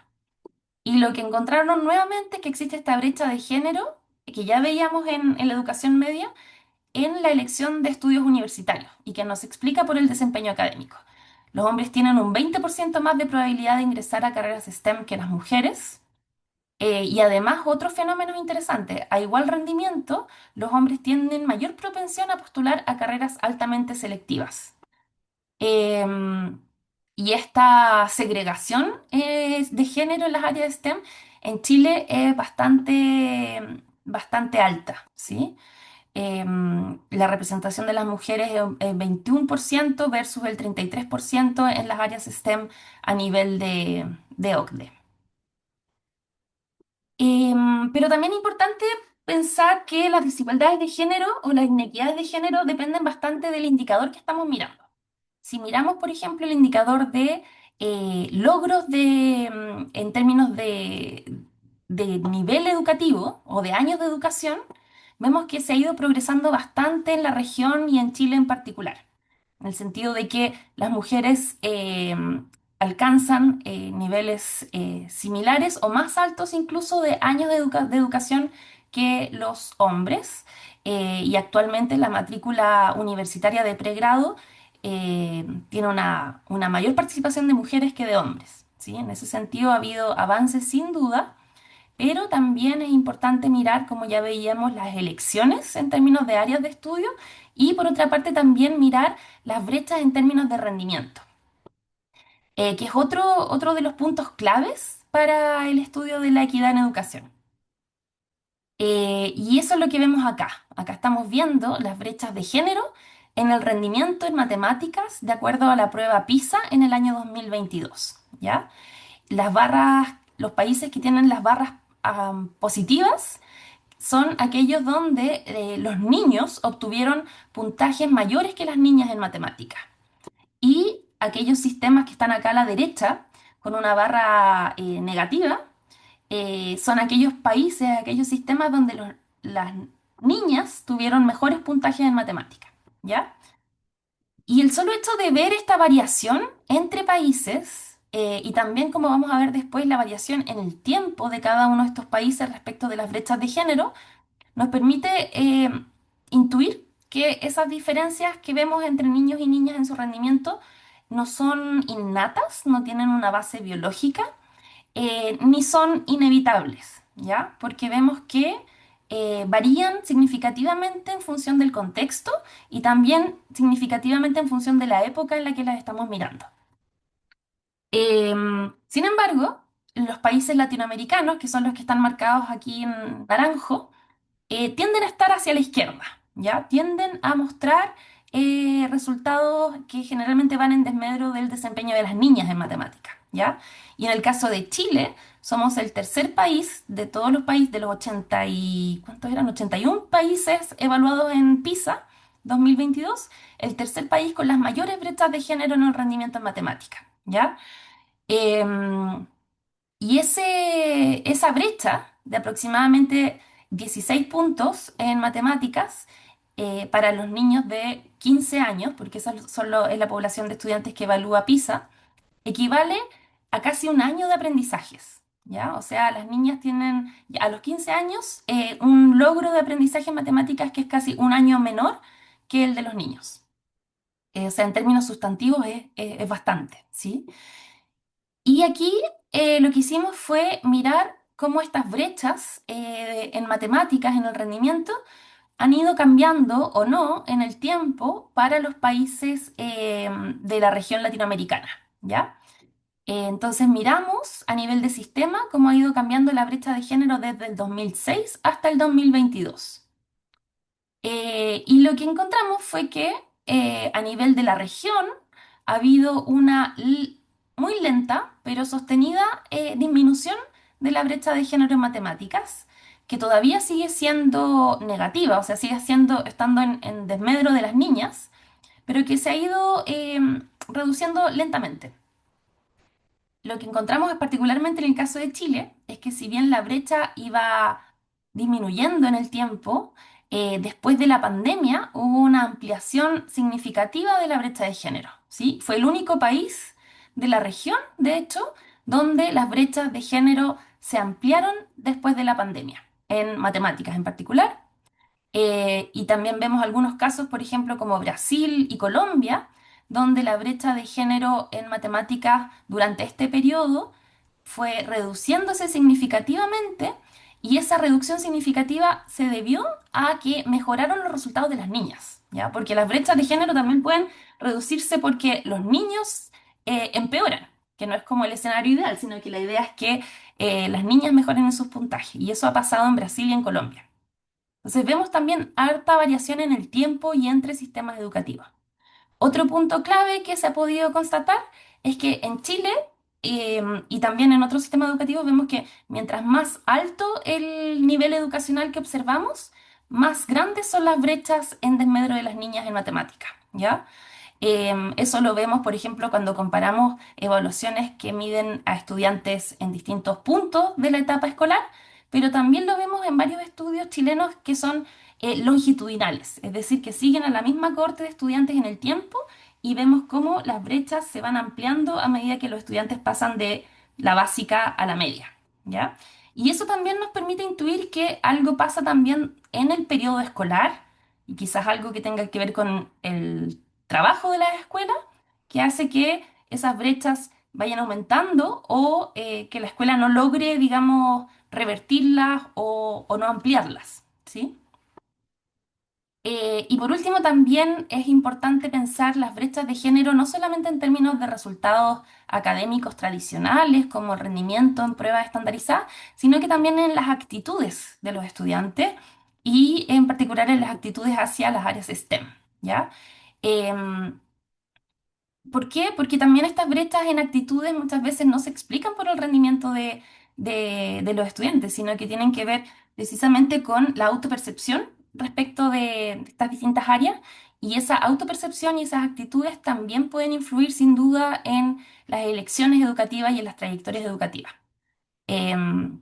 Y lo que encontraron nuevamente es que existe esta brecha de género que ya veíamos en la educación media en la elección de estudios universitarios y que nos explica por el desempeño académico. Los hombres tienen un 20% más de probabilidad de ingresar a carreras STEM que las mujeres. Y además, otros fenómenos interesantes. A igual rendimiento, los hombres tienen mayor propensión a postular a carreras altamente selectivas. Em, y esta segregación de género en las áreas de STEM en Chile es bastante alta, ¿sí? La representación de las mujeres es 21% versus el 33% en las áreas STEM a nivel de OCDE. Pero también es importante pensar que las desigualdades de género o las inequidades de género dependen bastante del indicador que estamos mirando. Si miramos, por ejemplo, el indicador de logros en términos de nivel educativo o de años de educación, vemos que se ha ido progresando bastante en la región y en Chile en particular, en el sentido de que las mujeres alcanzan niveles similares o más altos incluso de años de educación que los hombres. Y actualmente la matrícula universitaria de pregrado tiene una mayor participación de mujeres que de hombres, ¿sí? En ese sentido ha habido avances sin duda, pero también es importante mirar, como ya veíamos, las elecciones en términos de áreas de estudio y por otra parte también mirar las brechas en términos de rendimiento, que es otro de los puntos claves para el estudio de la equidad en educación. Y eso es lo que vemos acá. Acá estamos viendo las brechas de género en el rendimiento en matemáticas de acuerdo a la prueba PISA en el año 2022, ¿ya? Las barras, los países que tienen las barras positivas son aquellos donde los niños obtuvieron puntajes mayores que las niñas en matemáticas. Y aquellos sistemas que están acá a la derecha, con una barra negativa, son aquellos países, aquellos sistemas donde las niñas tuvieron mejores puntajes en matemáticas, ¿ya? Y el solo hecho de ver esta variación entre países y también, como vamos a ver después, la variación en el tiempo de cada uno de estos países respecto de las brechas de género, nos permite intuir que esas diferencias que vemos entre niños y niñas en su rendimiento no son innatas, no tienen una base biológica, ni son inevitables, ¿ya? Porque vemos que varían significativamente en función del contexto y también significativamente en función de la época en la que las estamos mirando. Sin embargo, los países latinoamericanos, que son los que están marcados aquí en naranjo, tienden a estar hacia la izquierda, ¿ya? Tienden a mostrar resultados que generalmente van en desmedro del desempeño de las niñas en matemáticas, ¿ya? Y en el caso de Chile, somos el tercer país de todos los países, de los 80 y, ¿cuántos eran? 81 países evaluados en PISA 2022, el tercer país con las mayores brechas de género en el rendimiento en matemáticas, ¿ya? Em, y esa brecha de aproximadamente 16 puntos en matemáticas para los niños de 15 años, porque esa es la población de estudiantes que evalúa PISA, equivale a casi un año de aprendizajes. ¿Ya? O sea, las niñas tienen a los 15 años un logro de aprendizaje en matemáticas que es casi un año menor que el de los niños. O sea, en términos sustantivos es bastante, ¿sí? Y aquí lo que hicimos fue mirar cómo estas brechas en matemáticas, en el rendimiento, han ido cambiando o no en el tiempo para los países de la región latinoamericana, ¿ya? Entonces miramos a nivel de sistema cómo ha ido cambiando la brecha de género desde el 2006 hasta el 2022. Y lo que encontramos fue que a nivel de la región ha habido una muy lenta, pero sostenida disminución de la brecha de género en matemáticas, que todavía sigue siendo negativa, o sea, sigue estando en desmedro de las niñas, pero que se ha ido reduciendo lentamente. Lo que encontramos particularmente en el caso de Chile es que si bien la brecha iba disminuyendo en el tiempo, después de la pandemia hubo una ampliación significativa de la brecha de género, ¿sí? Fue el único país de la región, de hecho, donde las brechas de género se ampliaron después de la pandemia, en matemáticas en particular. Y también vemos algunos casos, por ejemplo, como Brasil y Colombia, donde la brecha de género en matemáticas durante este periodo fue reduciéndose significativamente y esa reducción significativa se debió a que mejoraron los resultados de las niñas, ¿ya? Porque las brechas de género también pueden reducirse porque los niños empeoran, que no es como el escenario ideal, sino que la idea es que las niñas mejoren en sus puntajes y eso ha pasado en Brasil y en Colombia. Entonces vemos también harta variación en el tiempo y entre sistemas educativos. Otro punto clave que se ha podido constatar es que en Chile y también en otros sistemas educativos vemos que mientras más alto el nivel educacional que observamos, más grandes son las brechas en desmedro de las niñas en matemáticas, ¿ya? Eso lo vemos, por ejemplo, cuando comparamos evaluaciones que miden a estudiantes en distintos puntos de la etapa escolar, pero también lo vemos en varios estudios chilenos que son longitudinales, es decir, que siguen a la misma cohorte de estudiantes en el tiempo y vemos cómo las brechas se van ampliando a medida que los estudiantes pasan de la básica a la media, ¿ya? Y eso también nos permite intuir que algo pasa también en el periodo escolar y quizás algo que tenga que ver con el trabajo de la escuela que hace que esas brechas vayan aumentando o que la escuela no logre, digamos, revertirlas o no ampliarlas, ¿sí? Y por último, también es importante pensar las brechas de género no solamente en términos de resultados académicos tradicionales, como el rendimiento en pruebas estandarizadas, sino que también en las actitudes de los estudiantes y en particular en las actitudes hacia las áreas STEM, ¿ya? Em, ¿Por qué? Porque también estas brechas en actitudes muchas veces no se explican por el rendimiento de los estudiantes, sino que tienen que ver precisamente con la autopercepción respecto de estas distintas áreas. Y esa autopercepción y esas actitudes también pueden influir sin duda en las elecciones educativas y en las trayectorias educativas. Em,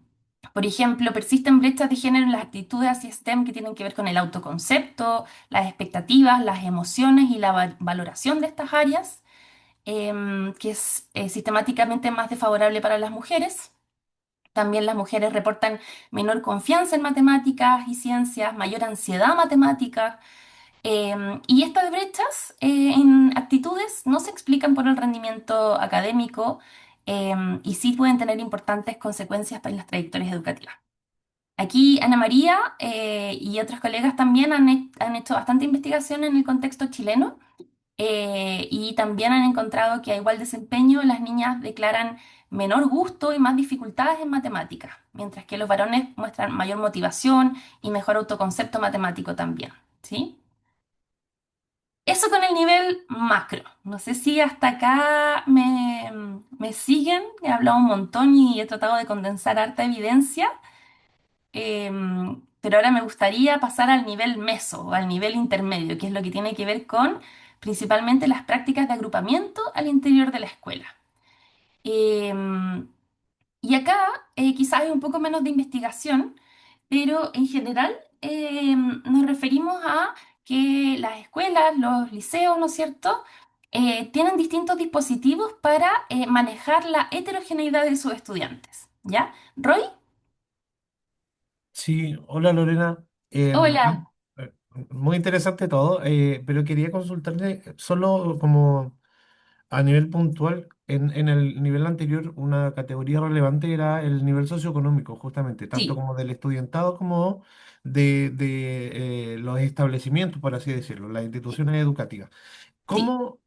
por ejemplo, persisten brechas de género en las actitudes hacia STEM que tienen que ver con el autoconcepto, las expectativas, las emociones y la valoración de estas áreas que es sistemáticamente más desfavorable para las mujeres. También las mujeres reportan menor confianza en matemáticas y ciencias, mayor ansiedad matemática. Y estas brechas en actitudes no se explican por el rendimiento académico y sí pueden tener importantes consecuencias para las trayectorias educativas. Aquí Ana María y otros colegas también han hecho bastante investigación en el contexto chileno Y también han encontrado que a igual desempeño las niñas declaran menor gusto y más dificultades en matemáticas, mientras que los varones muestran mayor motivación y mejor autoconcepto matemático también, ¿sí? Eso con el nivel macro. No sé si hasta acá me siguen. He hablado un montón y he tratado de condensar harta evidencia, pero ahora me gustaría pasar al nivel meso o al nivel intermedio, que es lo que tiene que ver con principalmente las prácticas de agrupamiento al interior de la escuela. Em, y acá quizás hay un poco menos de investigación, pero en general nos referimos a que las escuelas, los liceos, ¿no es cierto?, tienen distintos dispositivos para manejar la heterogeneidad de sus estudiantes. ¿Ya? Roy, Sí, hola Lorena. hola. Eh, Muy interesante todo, pero quería consultarle solo como a nivel puntual, en el nivel anterior una categoría relevante era el nivel socioeconómico, justamente, tanto Sí, como del estudiantado como de los establecimientos, por así decirlo, las instituciones educativas. sí. ¿Cómo,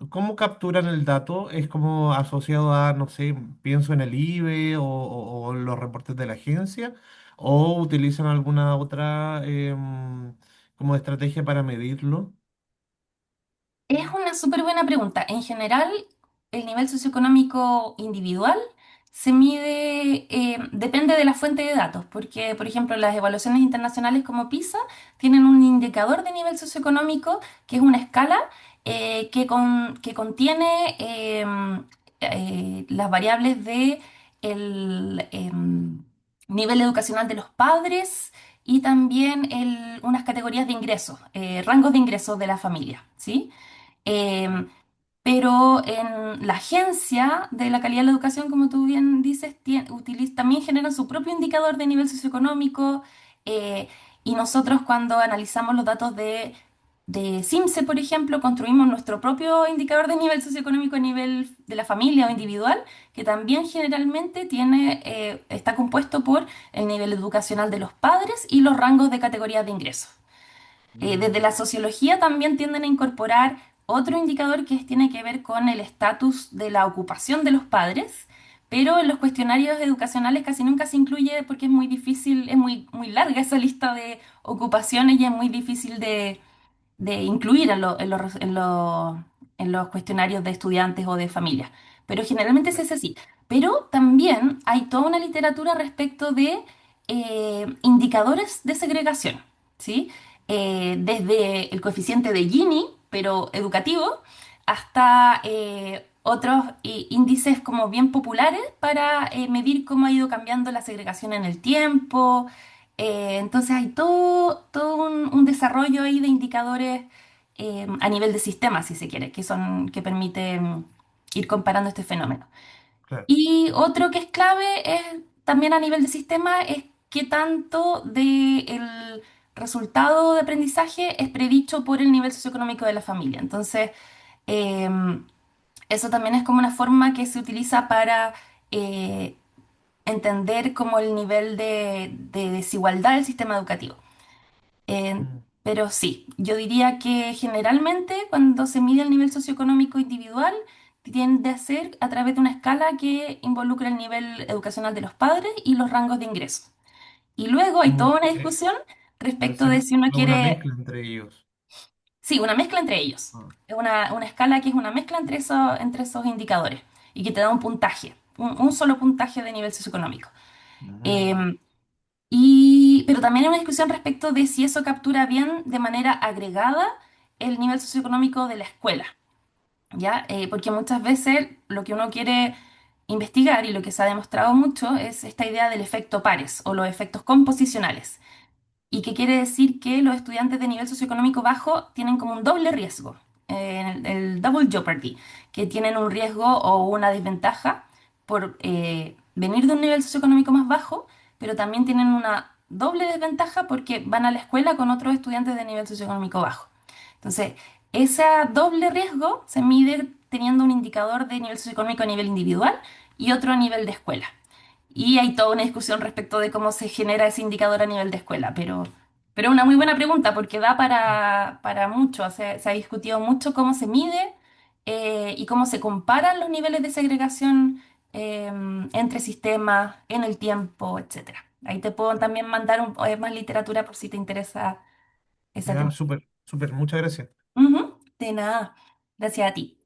cómo capturan el dato? ¿Es como asociado a, no sé, pienso en el IBE o los reportes de la agencia? ¿O utilizan alguna otra como estrategia para medirlo? Es una súper buena pregunta. En general, el nivel socioeconómico individual se mide, depende de la fuente de datos, porque, por ejemplo, las evaluaciones internacionales como PISA tienen un indicador de nivel socioeconómico que es una escala que contiene las variables de el nivel educacional de los padres y también unas categorías de ingresos, rangos de ingresos de la familia, ¿sí? Em, pero en la agencia de la calidad de la educación, como tú bien dices, también generan su propio indicador de nivel socioeconómico, eh, y nosotros cuando analizamos los datos de CIMSE, por ejemplo, construimos nuestro propio indicador de nivel socioeconómico a nivel de la familia o individual, que también generalmente está compuesto por el nivel educacional de los padres y los rangos de categorías de ingresos. Desde Mm, la sociología también tienden a incorporar otro indicador tiene que ver con el estatus de la ocupación de los padres, pero en los cuestionarios educacionales casi nunca se incluye porque es muy difícil, es muy larga esa lista de ocupaciones y es muy difícil de incluir en los cuestionarios de estudiantes o de familias. Pero generalmente claro. es así. Pero también hay toda una literatura respecto de indicadores de segregación, ¿sí? Desde el coeficiente de Gini, pero educativo, hasta otros índices como bien populares para medir cómo ha ido cambiando la segregación en el tiempo. Entonces hay todo un desarrollo ahí de indicadores a nivel de sistema, si se quiere, que permiten ir comparando este fenómeno. Claro. Y otro que es clave es también a nivel de sistema es qué tanto del resultado de aprendizaje es predicho por el nivel socioeconómico de la familia. Entonces, em, eso también es como una forma que se utiliza para eh, entender como el nivel de desigualdad del sistema educativo. Mm, Pero sí, yo diría que generalmente cuando se mide el nivel socioeconómico individual, tiende a ser a través de una escala que involucra el nivel educacional de los padres y los rangos de ingreso. Y luego hay como, toda una discusión respecto de Hacer si uno una quiere, mezcla entre ellos. sí, una mezcla entre ellos. Ah, Es una escala que es una mezcla entre esos indicadores y que te da un puntaje, un solo puntaje de nivel socioeconómico. mm, Em, pero también hay una discusión respecto de si eso captura bien de manera agregada el nivel socioeconómico de la escuela, ¿ya? Porque muchas veces lo que uno quiere investigar y lo que se ha demostrado mucho es esta idea del efecto pares o los efectos composicionales. ¿Y qué quiere decir? Que los estudiantes de nivel socioeconómico bajo tienen como un doble riesgo, el double jeopardy, que tienen un riesgo o una desventaja por venir de un nivel socioeconómico más bajo, pero también tienen una doble desventaja porque van a la escuela con otros estudiantes de nivel socioeconómico bajo. Entonces, ese doble riesgo se mide teniendo un indicador de nivel socioeconómico a nivel individual y otro a nivel de escuela. Y hay toda una discusión respecto de cómo se genera ese indicador a nivel de escuela, pero Pero es una muy buena pregunta porque da para mucho. Se ha discutido mucho cómo se mide y cómo se comparan los niveles de segregación eh, entre sistemas, en el tiempo, etcétera. Ahí te puedo también mandar más literatura por si te interesa esa Ya, temática. súper, súper, muchas gracias. Ujú, de nada. Gracias a ti.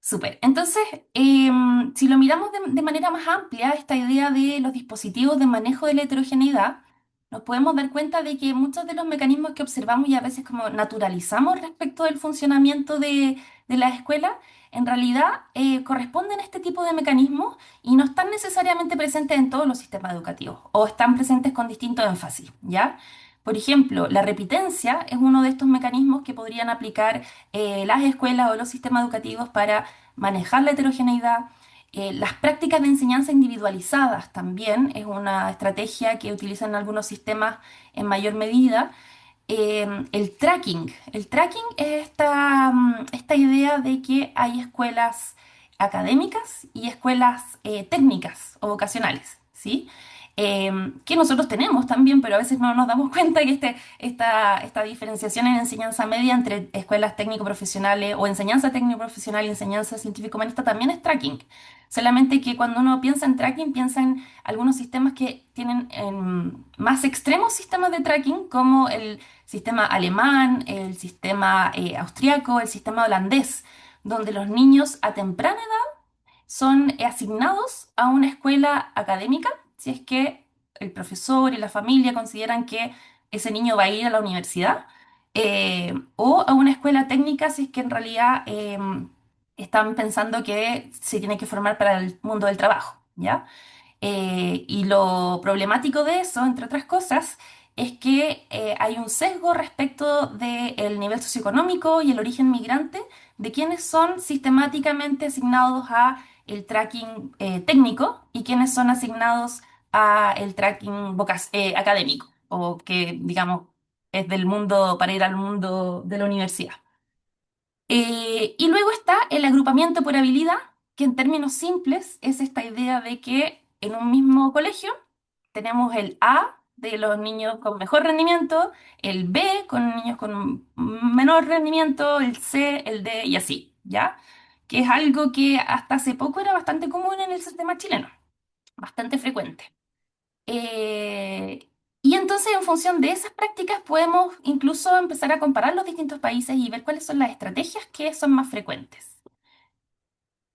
Súper. Entonces, si lo miramos de manera más amplia, esta idea de los dispositivos de manejo de la heterogeneidad, nos podemos dar cuenta de que muchos de los mecanismos que observamos y a veces como naturalizamos respecto del funcionamiento de la escuela, en realidad corresponden a este tipo de mecanismos y no están necesariamente presentes en todos los sistemas educativos o están presentes con distinto énfasis, ¿ya? Por ejemplo, la repitencia es uno de estos mecanismos que podrían aplicar las escuelas o los sistemas educativos para manejar la heterogeneidad. Las prácticas de enseñanza individualizadas también es una estrategia que utilizan algunos sistemas en mayor medida. El tracking es esta idea de que hay escuelas académicas y escuelas técnicas o vocacionales, ¿sí? Que nosotros tenemos también, pero a veces no nos damos cuenta que esta diferenciación en enseñanza media entre escuelas técnico-profesionales o enseñanza técnico-profesional y enseñanza científico-humanista también es tracking. Solamente que cuando uno piensa en tracking, piensa en algunos sistemas que tienen más extremos sistemas de tracking, como el sistema alemán, el sistema austriaco, el sistema holandés, donde los niños a temprana son asignados a una escuela académica si es que el profesor y la familia consideran que ese niño va a ir a la universidad, o a una escuela técnica si es que en realidad están pensando que se tiene que formar para el mundo del trabajo, ¿ya? Y lo problemático de eso, entre otras cosas, es que hay un sesgo respecto del nivel socioeconómico y el origen migrante de quienes son sistemáticamente asignados a el tracking técnico y quienes son asignados a el tracking académico o que, digamos, es del mundo para ir al mundo de la universidad. Y luego está el agrupamiento por habilidad, que en términos simples es esta idea de que en un mismo colegio tenemos el A de los niños con mejor rendimiento, el B con niños con menor rendimiento, el C, el D y así, ¿ya? Que es algo que hasta hace poco era bastante común en el sistema chileno, bastante frecuente. Y entonces, en función de esas prácticas, podemos incluso empezar a comparar los distintos países y ver cuáles son las estrategias que son más frecuentes.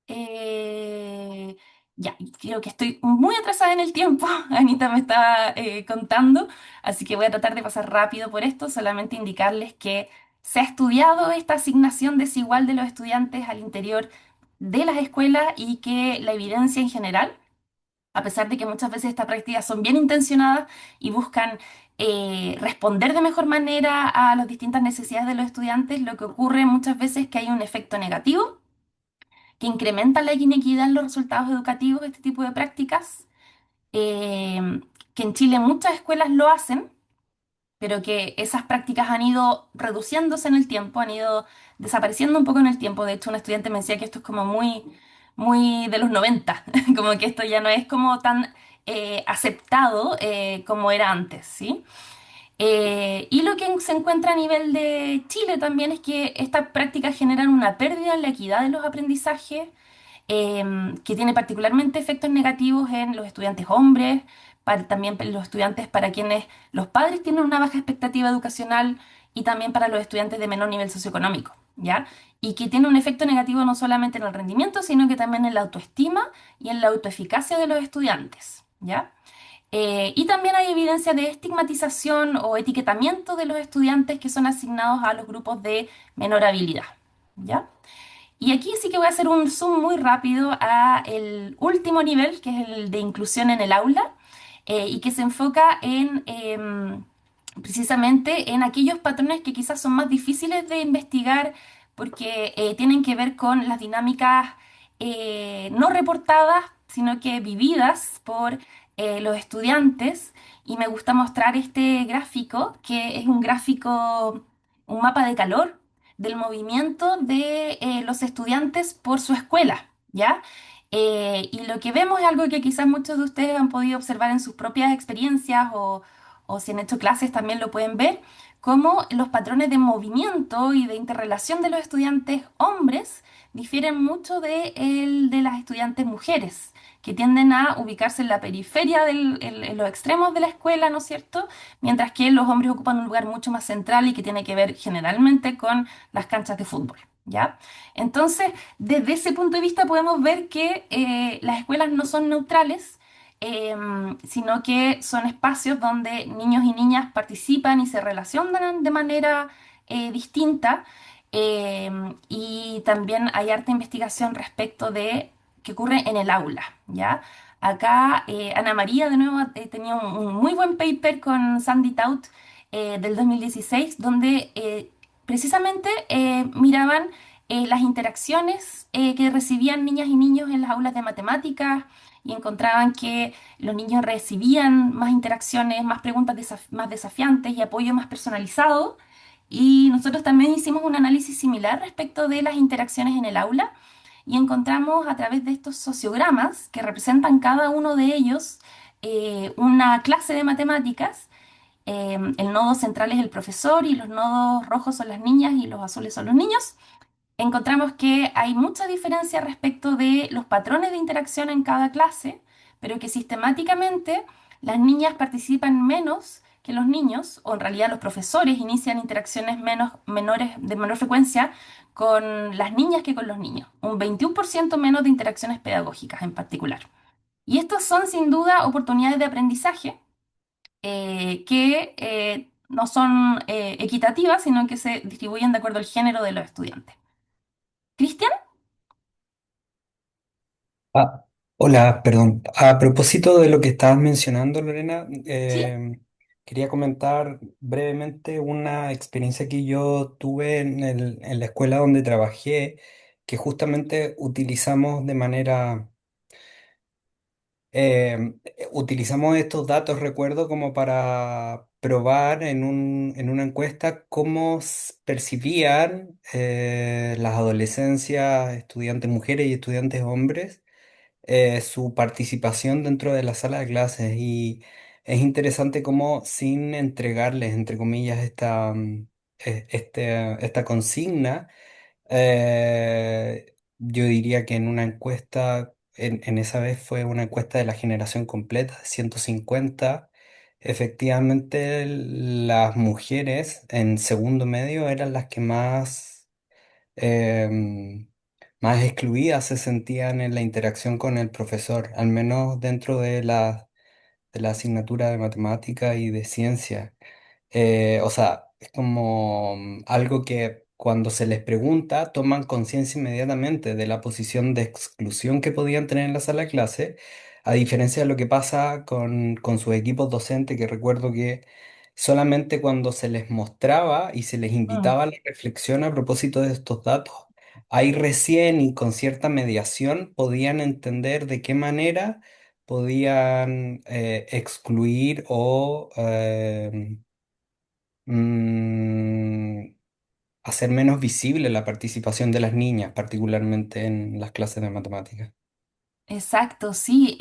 Eh, ya, creo que estoy muy atrasada en el tiempo. Anita me está contando, así que voy a tratar de pasar rápido por esto, solamente indicarles que se ha estudiado esta asignación desigual de los estudiantes al interior de las escuelas y que la evidencia en general, a pesar de que muchas veces estas prácticas son bien intencionadas y buscan responder de mejor manera a las distintas necesidades de los estudiantes, lo que ocurre muchas veces es que hay un efecto negativo que incrementa la inequidad en los resultados educativos de este tipo de prácticas, que en Chile muchas escuelas lo hacen, pero que esas prácticas han ido reduciéndose en el tiempo, han ido desapareciendo un poco en el tiempo. De hecho, un estudiante me decía que esto es como muy de los 90, como que esto ya no es como tan aceptado como era antes, ¿sí? Y lo que se encuentra a nivel de Chile también es que estas prácticas generan una pérdida en la equidad de los aprendizajes, que tiene particularmente efectos negativos en los estudiantes hombres, también para los estudiantes para quienes los padres tienen una baja expectativa educacional y también para los estudiantes de menor nivel socioeconómico, ¿ya? Y que tiene un efecto negativo no solamente en el rendimiento, sino que también en la autoestima y en la autoeficacia de los estudiantes, ¿ya? Y también hay evidencia de estigmatización o etiquetamiento de los estudiantes que son asignados a los grupos de menor habilidad, ¿ya? Y aquí sí que voy a hacer un zoom muy rápido a el último nivel, que es el de inclusión en el aula, y que se enfoca en precisamente en aquellos patrones que quizás son más difíciles de investigar porque tienen que ver con las dinámicas no reportadas, sino que vividas por los estudiantes. Y me gusta mostrar este gráfico, que es un gráfico, un mapa de calor del movimiento de los estudiantes por su escuela, ¿ya? Y lo que vemos es algo que quizás muchos de ustedes han podido observar en sus propias experiencias o si han hecho clases también lo pueden ver, cómo los patrones de movimiento y de interrelación de los estudiantes hombres difieren mucho de las estudiantes mujeres, que tienden a ubicarse en la periferia, en los extremos de la escuela, ¿no es cierto? Mientras que los hombres ocupan un lugar mucho más central y que tiene que ver generalmente con las canchas de fútbol, ¿ya? Entonces, desde ese punto de vista podemos ver que las escuelas no son neutrales, sino que son espacios donde niños y niñas participan y se relacionan de manera distinta. Y también hay harta investigación respecto de qué ocurre en el aula, ¿ya? Acá Ana María de nuevo tenía un muy buen paper con Sandy Taut del 2016, donde precisamente miraban las interacciones que recibían niñas y niños en las aulas de matemáticas y encontraban que los niños recibían más interacciones, más preguntas más desafiantes y apoyo más personalizado. Y nosotros también hicimos un análisis similar respecto de las interacciones en el aula y encontramos a través de estos sociogramas que representan cada uno de ellos una clase de matemáticas. El nodo central es el profesor y los nodos rojos son las niñas y los azules son los niños. Encontramos que hay mucha diferencia respecto de los patrones de interacción en cada clase, pero que sistemáticamente las niñas participan menos que los niños, o en realidad los profesores inician interacciones menores, de menor frecuencia con las niñas que con los niños, un 21% menos de interacciones pedagógicas en particular. Y estas son sin duda oportunidades de aprendizaje que no son equitativas, sino que se distribuyen de acuerdo al género de los estudiantes. Cristian, Ah, hola, perdón. A propósito de lo que estabas mencionando, Lorena, ¿sí? quería comentar brevemente una experiencia que yo tuve en la escuela donde trabajé, que justamente utilizamos de manera, utilizamos estos datos, recuerdo, como para probar en una encuesta cómo percibían las adolescencias, estudiantes mujeres y estudiantes hombres su participación dentro de la sala de clases y es interesante cómo sin entregarles, entre comillas, esta consigna, yo diría que en una encuesta, en esa vez fue una encuesta de la generación completa, de 150, efectivamente las mujeres en segundo medio eran las que em, más excluidas se sentían en la interacción con el profesor, al menos dentro de la asignatura de matemática y de ciencia. O sea, es como algo que cuando se les pregunta toman conciencia inmediatamente de la posición de exclusión que podían tener en la sala de clase, a diferencia de lo que pasa con sus equipos docentes, que recuerdo que solamente cuando se les mostraba y se les Mm. invitaba a la reflexión a propósito de estos datos, ahí recién y con cierta mediación podían entender de qué manera podían excluir o mm, hacer menos visible la participación de las niñas, particularmente en las clases de matemáticas. Exacto, sí.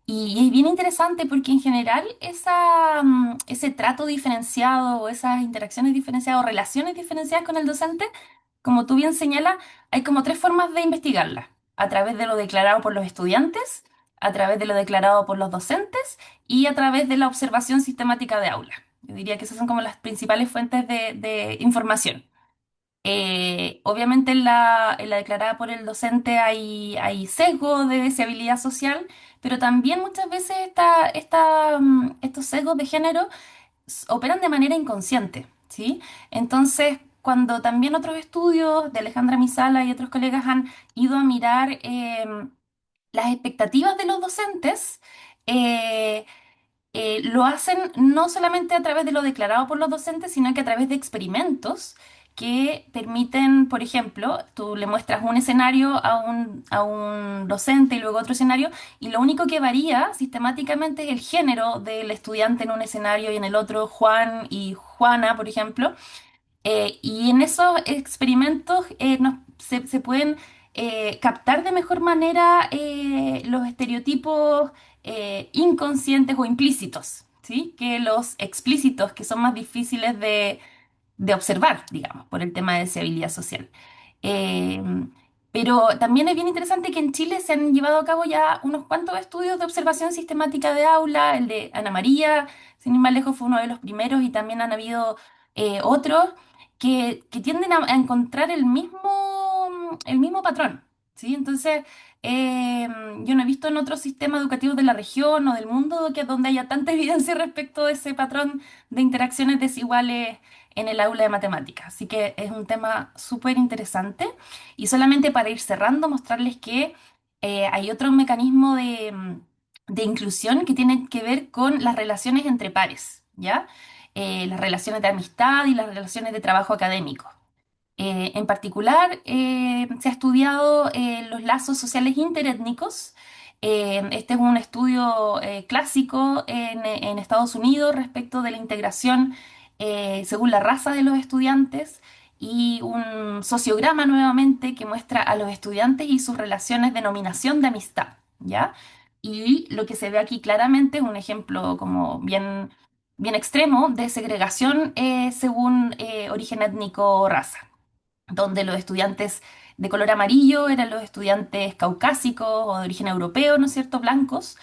Y es bien interesante porque en general ese trato diferenciado o esas interacciones diferenciadas o relaciones diferenciadas con el docente, como tú bien señalas, hay como tres formas de investigarla. A través de lo declarado por los estudiantes, a través de lo declarado por los docentes y a través de la observación sistemática de aula. Yo diría que esas son como las principales fuentes de información. Obviamente en la declarada por el docente hay sesgo de deseabilidad social, pero también muchas veces estos sesgos de género operan de manera inconsciente, ¿sí? Entonces, cuando también otros estudios de Alejandra Misala y otros colegas han ido a mirar las expectativas de los docentes, eh, lo hacen no solamente a través de lo declarado por los docentes, sino que a través de experimentos que permiten, por ejemplo, tú le muestras un escenario a un docente y luego otro escenario, y lo único que varía sistemáticamente es el género del estudiante en un escenario y en el otro Juan y Juana, por ejemplo. Y en esos experimentos se pueden captar de mejor manera los estereotipos inconscientes o implícitos, ¿sí? Que los explícitos, que son más difíciles de observar, digamos, por el tema de deseabilidad social. Eh, pero también es bien interesante que en Chile se han llevado a cabo ya unos cuantos estudios de observación sistemática de aula. El de Ana María, sin ir más lejos, fue uno de los primeros, y también han habido otros que tienden a encontrar el mismo patrón. ¿Sí? Entonces, eh, yo no he visto en otros sistemas educativos de la región o del mundo que donde haya tanta evidencia respecto de ese patrón de interacciones desiguales en el aula de matemáticas. Así que es un tema súper interesante. Y solamente para ir cerrando, mostrarles que hay otro mecanismo de inclusión que tiene que ver con las relaciones entre pares, ¿ya? Las relaciones de amistad y las relaciones de trabajo académico. En particular, se ha estudiado los lazos sociales interétnicos. Este es un estudio clásico en Estados Unidos respecto de la integración según la raza de los estudiantes, y un sociograma nuevamente que muestra a los estudiantes y sus relaciones de nominación de amistad, ¿ya? Y lo que se ve aquí claramente es un ejemplo como bien extremo de segregación según origen étnico o raza, donde los estudiantes de color amarillo eran los estudiantes caucásicos o de origen europeo, ¿no es cierto?, blancos.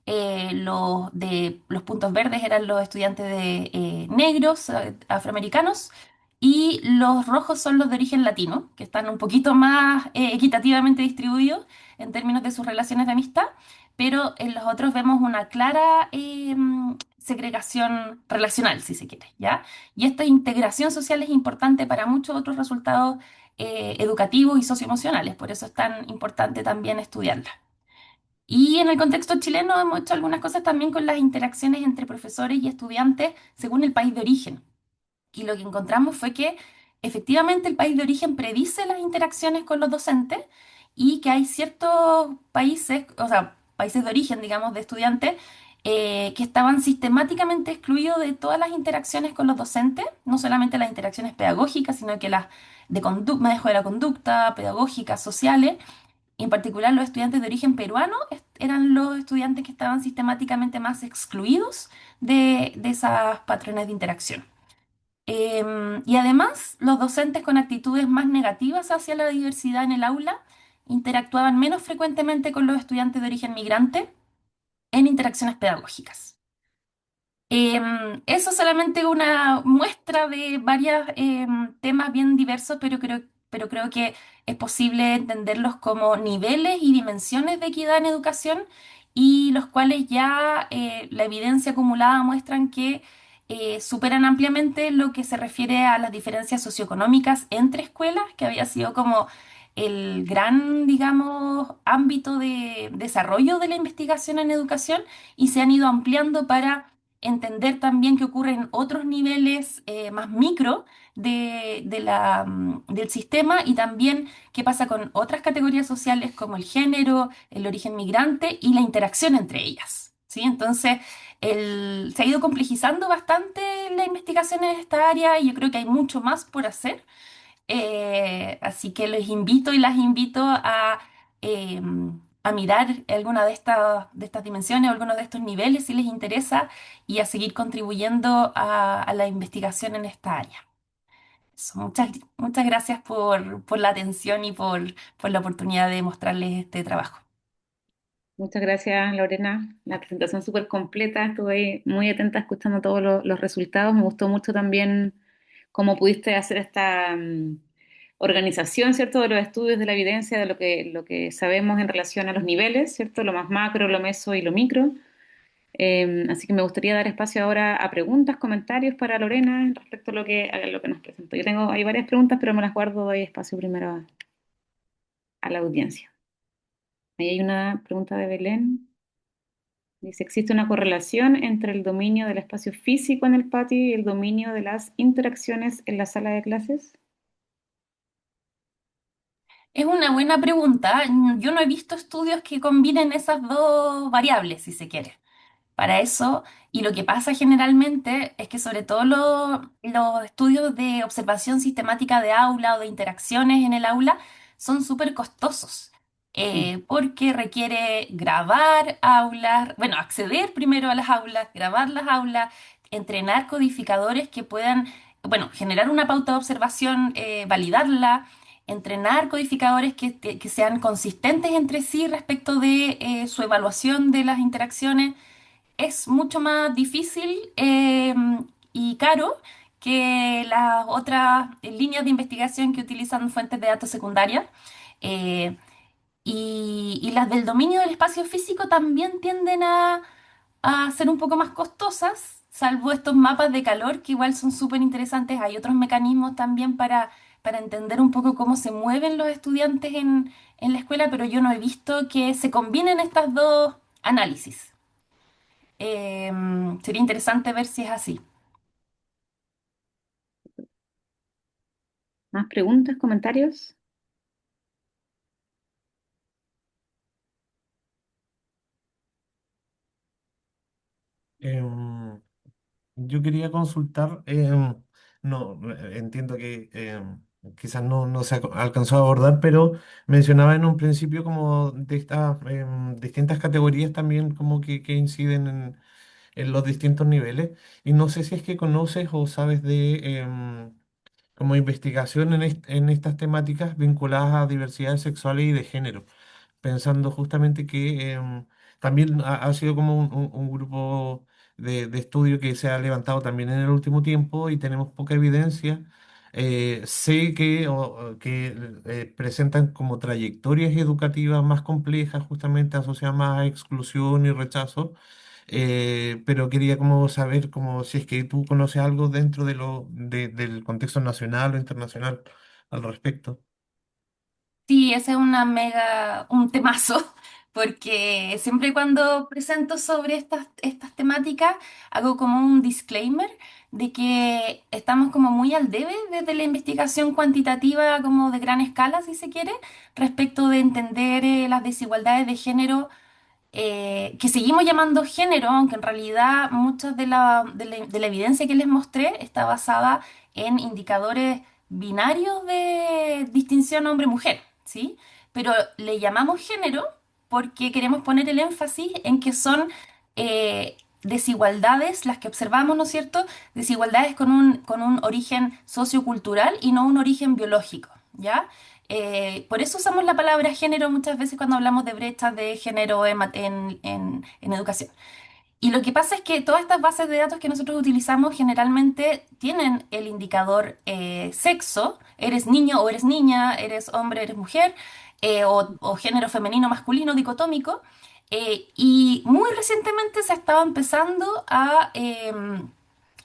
Los puntos verdes eran los estudiantes de negros, afroamericanos, y los rojos son los de origen latino, que están un poquito más equitativamente distribuidos en términos de sus relaciones de amistad, pero en los otros vemos una clara segregación relacional, si se quiere, ¿ya? Y esta integración social es importante para muchos otros resultados educativos y socioemocionales, por eso es tan importante también estudiarla. Y en el contexto chileno hemos hecho algunas cosas también con las interacciones entre profesores y estudiantes según el país de origen. Y lo que encontramos fue que efectivamente el país de origen predice las interacciones con los docentes, y que hay ciertos países, o sea, países de origen, digamos, de estudiantes, que estaban sistemáticamente excluidos de todas las interacciones con los docentes, no solamente las interacciones pedagógicas, sino que las de manejo de la conducta, pedagógicas, sociales. Y en particular los estudiantes de origen peruano eran los estudiantes que estaban sistemáticamente más excluidos de esas patrones de interacción. Y además, los docentes con actitudes más negativas hacia la diversidad en el aula interactuaban menos frecuentemente con los estudiantes de origen migrante en interacciones pedagógicas. Eso es solamente una muestra de varios temas bien diversos, pero creo que es posible entenderlos como niveles y dimensiones de equidad en educación, y los cuales ya la evidencia acumulada muestran que superan ampliamente lo que se refiere a las diferencias socioeconómicas entre escuelas, que había sido como el gran, digamos, ámbito de desarrollo de la investigación en educación, y se han ido ampliando para entender también qué ocurre en otros niveles más micro del sistema, y también qué pasa con otras categorías sociales como el género, el origen migrante y la interacción entre ellas. ¿Sí? Entonces, se ha ido complejizando bastante la investigación en esta área, y yo creo que hay mucho más por hacer. Así que los invito y las invito eh, a mirar alguna de estas dimensiones o algunos de estos niveles si les interesa, y a seguir contribuyendo a la investigación en esta área. Eso, muchas gracias por la atención y por la oportunidad de mostrarles este trabajo. Muchas gracias, Lorena. La presentación súper completa. Estuve muy atenta escuchando todos los resultados. Me gustó mucho también cómo pudiste hacer esta organización, ¿cierto?, de los estudios de la evidencia, de lo que sabemos en relación a los niveles, ¿cierto?, lo más macro, lo meso y lo micro. Así que me gustaría dar espacio ahora a preguntas, comentarios para Lorena respecto a lo que nos presentó. Hay varias preguntas, pero me las guardo, doy espacio primero a la audiencia. Ahí hay una pregunta de Belén. Dice, ¿existe una correlación entre el dominio del espacio físico en el patio y el dominio de las interacciones en la sala de clases? Es una buena pregunta. Yo no he visto estudios que combinen esas dos variables, si se quiere. Para eso, y lo que pasa generalmente es que sobre todo los estudios de observación sistemática de aula o de interacciones en el aula son súper costosos. Mm. porque requiere grabar aulas, bueno, acceder primero a las aulas, grabar las aulas, entrenar codificadores que puedan, bueno, generar una pauta de observación, validarla, entrenar codificadores que sean consistentes entre sí respecto de su evaluación de las interacciones. Es mucho más difícil y caro que las otras líneas de investigación que utilizan fuentes de datos secundarias. Eh, y las del dominio del espacio físico también tienden a ser un poco más costosas, salvo estos mapas de calor que igual son súper interesantes. Hay otros mecanismos también para entender un poco cómo se mueven los estudiantes en la escuela, pero yo no he visto que se combinen estas dos análisis. Sería interesante ver si es así. ¿Más preguntas, comentarios? Em, yo quería consultar, no, entiendo que quizás no se alcanzó a abordar, pero mencionaba en un principio como de estas distintas categorías también como que inciden en los distintos niveles. Y no sé si es que conoces o sabes de como investigación en estas temáticas vinculadas a diversidades sexuales y de género, pensando justamente que también ha sido como un grupo de estudio que se ha levantado también en el último tiempo y tenemos poca evidencia. Sé que presentan como trayectorias educativas más complejas, justamente asociadas más a exclusión y rechazo, pero quería como saber como si es que tú conoces algo dentro del contexto nacional o internacional al respecto. Sí, ese es un temazo, porque siempre cuando presento sobre estas temáticas hago como un disclaimer de que estamos como muy al debe desde la investigación cuantitativa como de gran escala, si se quiere, respecto de entender las desigualdades de género que seguimos llamando género, aunque en realidad mucha de la evidencia que les mostré está basada en indicadores binarios de distinción hombre-mujer, ¿sí? Pero le llamamos género porque queremos poner el énfasis en que son desigualdades las que observamos, ¿no es cierto? Desigualdades con un origen sociocultural y no un origen biológico, ¿ya? Por eso usamos la palabra género muchas veces cuando hablamos de brechas de género en educación. Y lo que pasa es que todas estas bases de datos que nosotros utilizamos generalmente tienen el indicador sexo, eres niño o eres niña, eres hombre, eres mujer, o género femenino, masculino, dicotómico. Y muy recientemente se estaba empezando a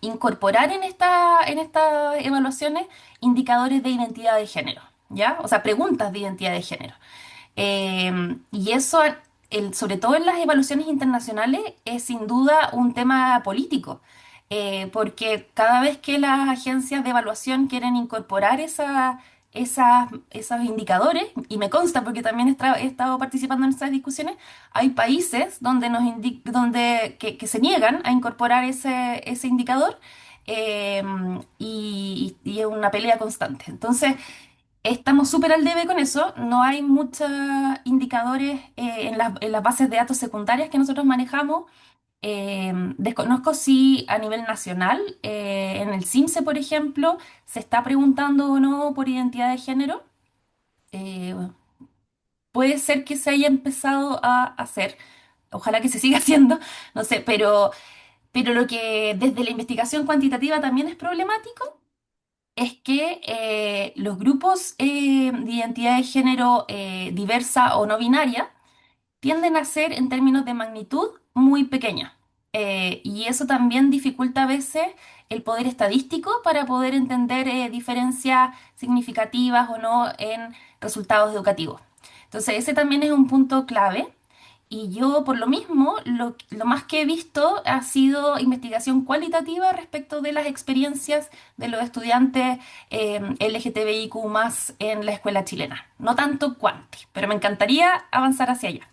incorporar en estas evaluaciones indicadores de identidad de género, ¿ya? O sea, preguntas de identidad de género. Y eso, sobre todo en las evaluaciones internacionales, es sin duda un tema político, porque cada vez que las agencias de evaluación quieren incorporar esos indicadores, y me consta porque también he estado participando en estas discusiones, hay países donde, que se niegan a incorporar ese indicador, y es una pelea constante. Entonces, estamos súper al debe con eso. No hay muchos indicadores en las bases de datos secundarias que nosotros manejamos. Desconozco si a nivel nacional, en el CIMSE, por ejemplo, se está preguntando o no por identidad de género. Eh, Puede ser que se haya empezado a hacer. Ojalá que se siga haciendo, no sé, pero lo que desde la investigación cuantitativa también es problemático es que los grupos de identidad de género diversa o no binaria tienden a ser en términos de magnitud muy pequeños. Y eso también dificulta a veces el poder estadístico para poder entender diferencias significativas o no en resultados educativos. Entonces, ese también es un punto clave. Y yo, por lo mismo, lo más que he visto ha sido investigación cualitativa respecto de las experiencias de los estudiantes LGTBIQ más en la escuela chilena. No tanto cuanti, pero me encantaría avanzar hacia allá.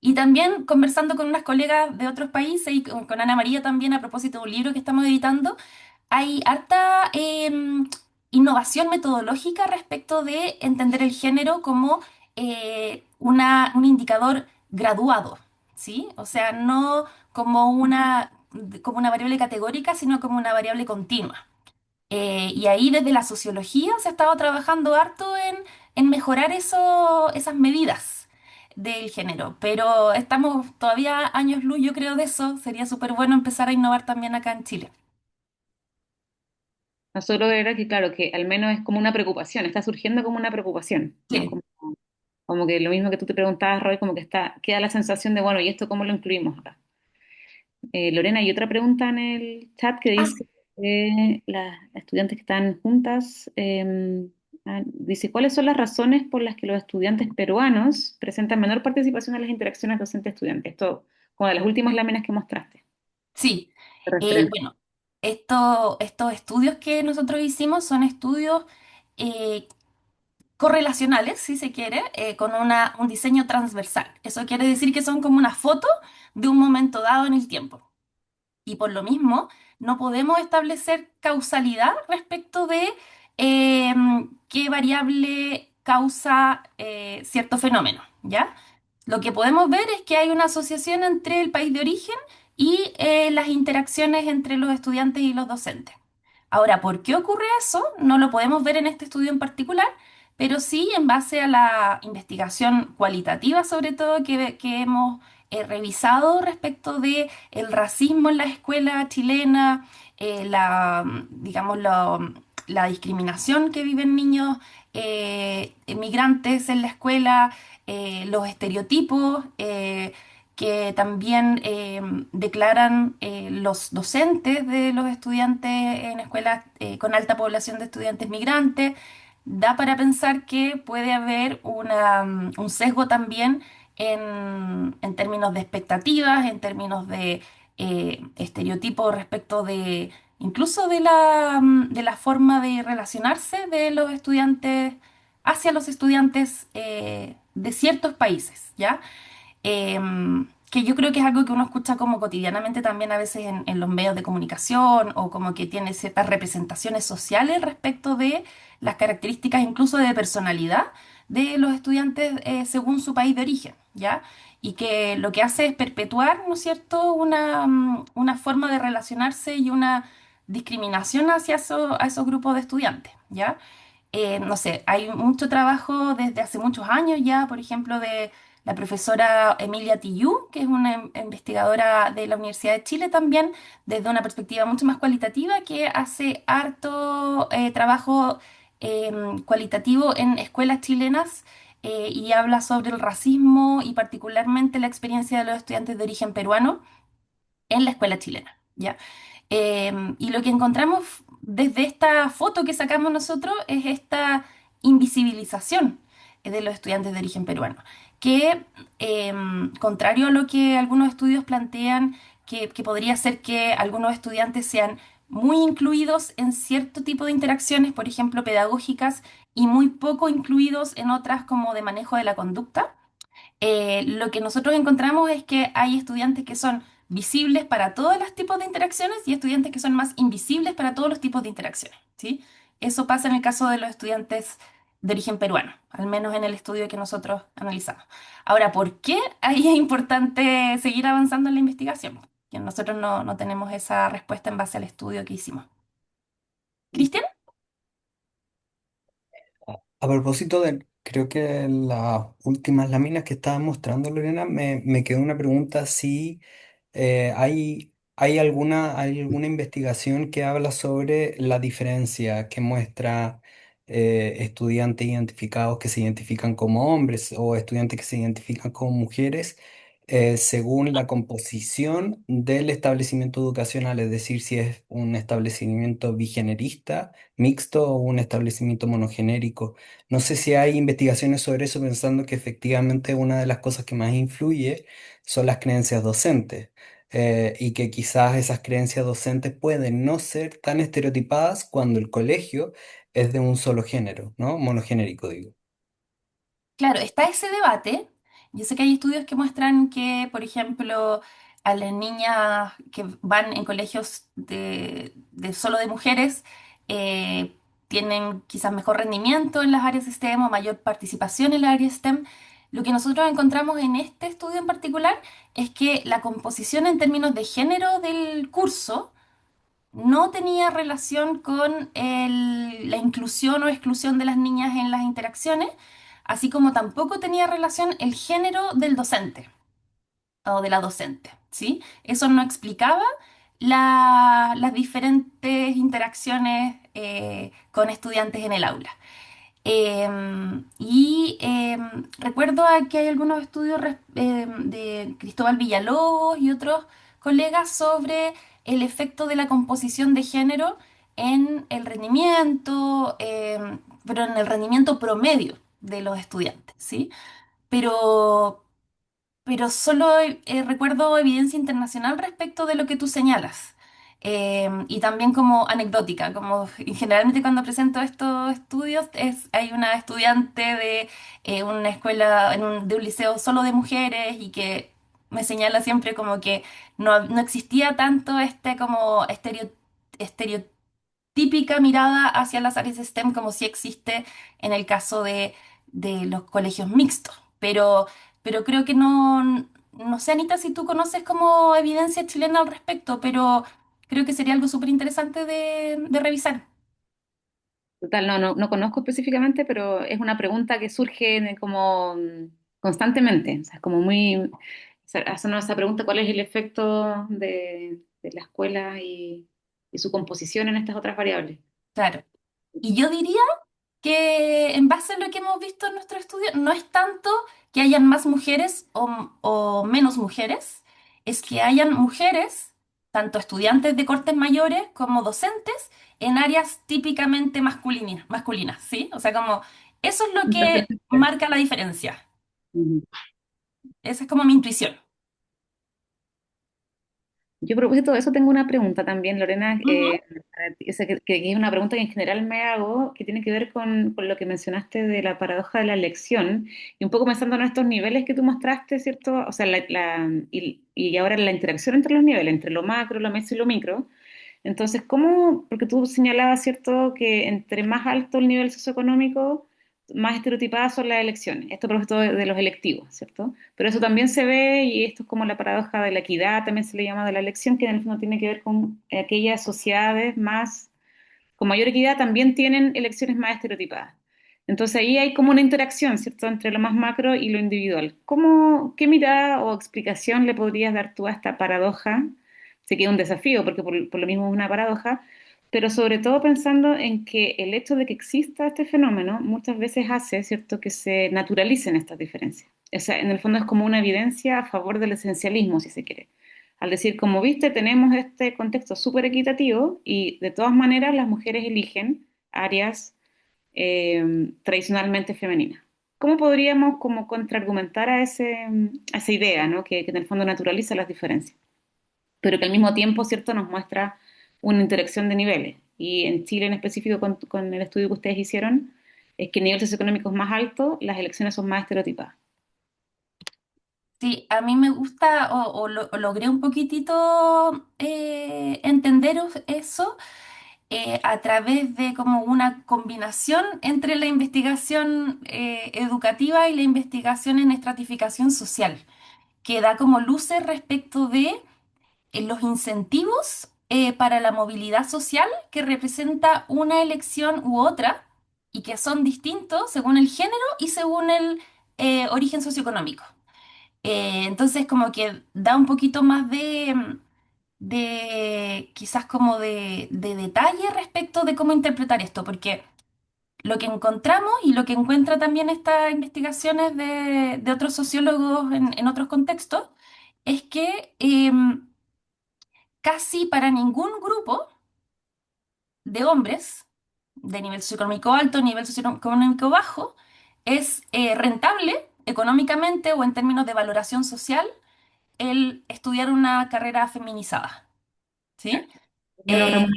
Y también conversando con unas colegas de otros países y con Ana María también a propósito de un libro que estamos editando, hay harta innovación metodológica respecto de entender el género como un indicador graduado, ¿sí? O sea, no como una variable categórica, sino como una variable continua. Y ahí desde la sociología se ha estado trabajando harto en mejorar esas medidas del género, pero estamos todavía años luz, yo creo, de eso. Sería súper bueno empezar a innovar también acá en Chile. Nosotros de verdad que, claro, que al menos es como una preocupación, está surgiendo como una preocupación, ¿no? Sí. Como que lo mismo que tú te preguntabas, Roy, como que queda la sensación de, bueno, ¿y esto cómo lo incluimos acá? Lorena, hay otra pregunta en el chat que Ah, dice, las estudiantes que están juntas, dice, ¿cuáles son las razones por las que los estudiantes peruanos presentan menor participación en las interacciones docente-estudiante? Esto, como de las últimas láminas que mostraste, sí. de referencia. Bueno, estos estudios que nosotros hicimos son estudios eh, correlacionales, si se quiere, con un diseño transversal. Eso quiere decir que son como una foto de un momento dado en el tiempo. Y por lo mismo, no podemos establecer causalidad respecto de eh, qué variable causa cierto fenómeno, ¿ya? Lo que podemos ver es que hay una asociación entre el país de origen y las interacciones entre los estudiantes y los docentes. Ahora, ¿por qué ocurre eso? No lo podemos ver en este estudio en particular, pero sí en base a la investigación cualitativa, sobre todo, que hemos revisado respecto de el racismo en la escuela chilena, digamos, la discriminación que viven niños migrantes en la escuela, los estereotipos que también declaran los docentes de los estudiantes en escuelas con alta población de estudiantes migrantes. Da para pensar que puede haber un sesgo también en términos de expectativas, en términos de estereotipos respecto de incluso de la forma de relacionarse de los estudiantes hacia los estudiantes de ciertos países, ¿ya? Que yo creo que es algo que uno escucha como cotidianamente también a veces en los medios de comunicación o como que tiene ciertas representaciones sociales respecto de las características incluso de personalidad de los estudiantes según su país de origen, ¿ya? Y que lo que hace es perpetuar, ¿no es cierto?, una forma de relacionarse y una discriminación hacia a esos grupos de estudiantes, ¿ya? No sé, hay mucho trabajo desde hace muchos años ya, por ejemplo, de la profesora Emilia Tillú, que es una investigadora de la Universidad de Chile también, desde una perspectiva mucho más cualitativa, que hace harto trabajo cualitativo en escuelas chilenas y habla sobre el racismo y particularmente la experiencia de los estudiantes de origen peruano en la escuela chilena, ¿ya? Y lo que encontramos desde esta foto que sacamos nosotros es esta invisibilización de los estudiantes de origen peruano, que contrario a lo que algunos estudios plantean, que podría ser que algunos estudiantes sean muy incluidos en cierto tipo de interacciones, por ejemplo, pedagógicas, y muy poco incluidos en otras como de manejo de la conducta. Lo que nosotros encontramos es que hay estudiantes que son visibles para todos los tipos de interacciones y estudiantes que son más invisibles para todos los tipos de interacciones, ¿sí? Eso pasa en el caso de los estudiantes de origen peruano, al menos en el estudio que nosotros analizamos. Ahora, ¿por qué ahí es importante seguir avanzando en la investigación? Que nosotros no tenemos esa respuesta en base al estudio que hicimos. ¿Cristian? A propósito de, creo que en las últimas láminas que estaba mostrando Lorena, me quedó una pregunta si hay alguna investigación que habla sobre la diferencia que muestra estudiantes identificados que se identifican como hombres o estudiantes que se identifican como mujeres según la composición del establecimiento educacional, es decir, si es un establecimiento bigenerista, mixto o un establecimiento monogenérico. No sé si hay investigaciones sobre eso, pensando que efectivamente una de las cosas que más influye son las creencias docentes, y que quizás esas creencias docentes pueden no ser tan estereotipadas cuando el colegio es de un solo género, ¿no? Monogenérico, digo. Claro, está ese debate. Yo sé que hay estudios que muestran que, por ejemplo, a las niñas que van en colegios de solo de mujeres, eh, tienen quizás mejor rendimiento en las áreas STEM o mayor participación en las áreas STEM. Lo que nosotros encontramos en este estudio en particular es que la composición en términos de género del curso no tenía relación con la inclusión o exclusión de las niñas en las interacciones, así como tampoco tenía relación el género del docente o de la docente, ¿sí? Eso no explicaba las diferentes interacciones con estudiantes en el aula. Recuerdo que hay algunos estudios de Cristóbal Villalobos y otros colegas sobre el efecto de la composición de género en el rendimiento, pero en el rendimiento promedio de los estudiantes, ¿sí? Pero, pero solo recuerdo evidencia internacional respecto de lo que tú señalas. Y también como anecdótica, como generalmente cuando presento estos estudios hay una estudiante de una escuela, de un liceo solo de mujeres y que me señala siempre como que no existía tanto este como estereotípica mirada hacia las áreas STEM como sí existe en el caso de los colegios mixtos. Pero creo que no sé, Anita, si tú conoces como evidencia chilena al respecto, pero creo que sería algo súper interesante de revisar. Total, no conozco específicamente, pero es una pregunta que surge como constantemente. O sea, es como muy, hacernos esa pregunta, ¿cuál es el efecto de la escuela y su composición en estas otras variables? Claro. Y yo diría que en base a lo que hemos visto en nuestro estudio, no es tanto que hayan más mujeres o menos mujeres, es que hayan mujeres, tanto estudiantes de cortes mayores como docentes, en áreas típicamente masculinas, ¿sí? O sea, como eso es lo que marca la diferencia. Ujú. Esa es como mi intuición. Yo a propósito de eso tengo una pregunta también, Lorena, Ujú. para ti, o sea, que es una pregunta que en general me hago, que tiene que ver con lo que mencionaste de la paradoja de la elección, y un poco pensando en estos niveles que tú mostraste, ¿cierto? O sea, y ahora la interacción entre los niveles, entre lo macro, lo meso y lo micro. Entonces, ¿cómo? Porque tú señalabas, ¿cierto?, que entre más alto el nivel socioeconómico, más estereotipadas son las elecciones. Esto a propósito de los electivos, ¿cierto? Pero eso también se ve, y esto es como la paradoja de la equidad, también se le llama de la elección, que en el fondo tiene que ver con aquellas sociedades más, con mayor equidad, también tienen elecciones más estereotipadas. Entonces ahí hay como una interacción, ¿cierto?, entre lo más macro y lo individual. ¿Qué mirada o explicación le podrías dar tú a esta paradoja? Sé que es un desafío, porque por lo mismo es una paradoja, pero sobre todo pensando en que el hecho de que exista este fenómeno muchas veces hace, ¿cierto?, que se naturalicen estas diferencias. O sea, en el fondo es como una evidencia a favor del esencialismo, si se quiere. Al decir, como viste, tenemos este contexto súper equitativo y de todas maneras las mujeres eligen áreas tradicionalmente femeninas. ¿Cómo podríamos como contraargumentar a esa idea, ¿no? Que en el fondo naturaliza las diferencias, pero que al mismo tiempo, ¿cierto?, nos muestra una interacción de niveles? Y en Chile en específico, con el estudio que ustedes hicieron, es que el nivel socioeconómico es más alto, las elecciones son más estereotipadas. Sí, a mí me gusta o logré un poquitito entender eso a través de como una combinación entre la investigación educativa y la investigación en estratificación social, que da como luces respecto de los incentivos para la movilidad social que representa una elección u otra y que son distintos según el género y según el origen socioeconómico. Entonces como que da un poquito más de quizás como de detalle respecto de cómo interpretar esto, porque lo que encontramos y lo que encuentra también estas investigaciones de otros sociólogos en otros contextos es que casi para ningún grupo de hombres de nivel socioeconómico alto, nivel socioeconómico bajo, es rentable económicamente o en términos de valoración social el estudiar una carrera feminizada, ¿sí? Menos Eh, remunerado.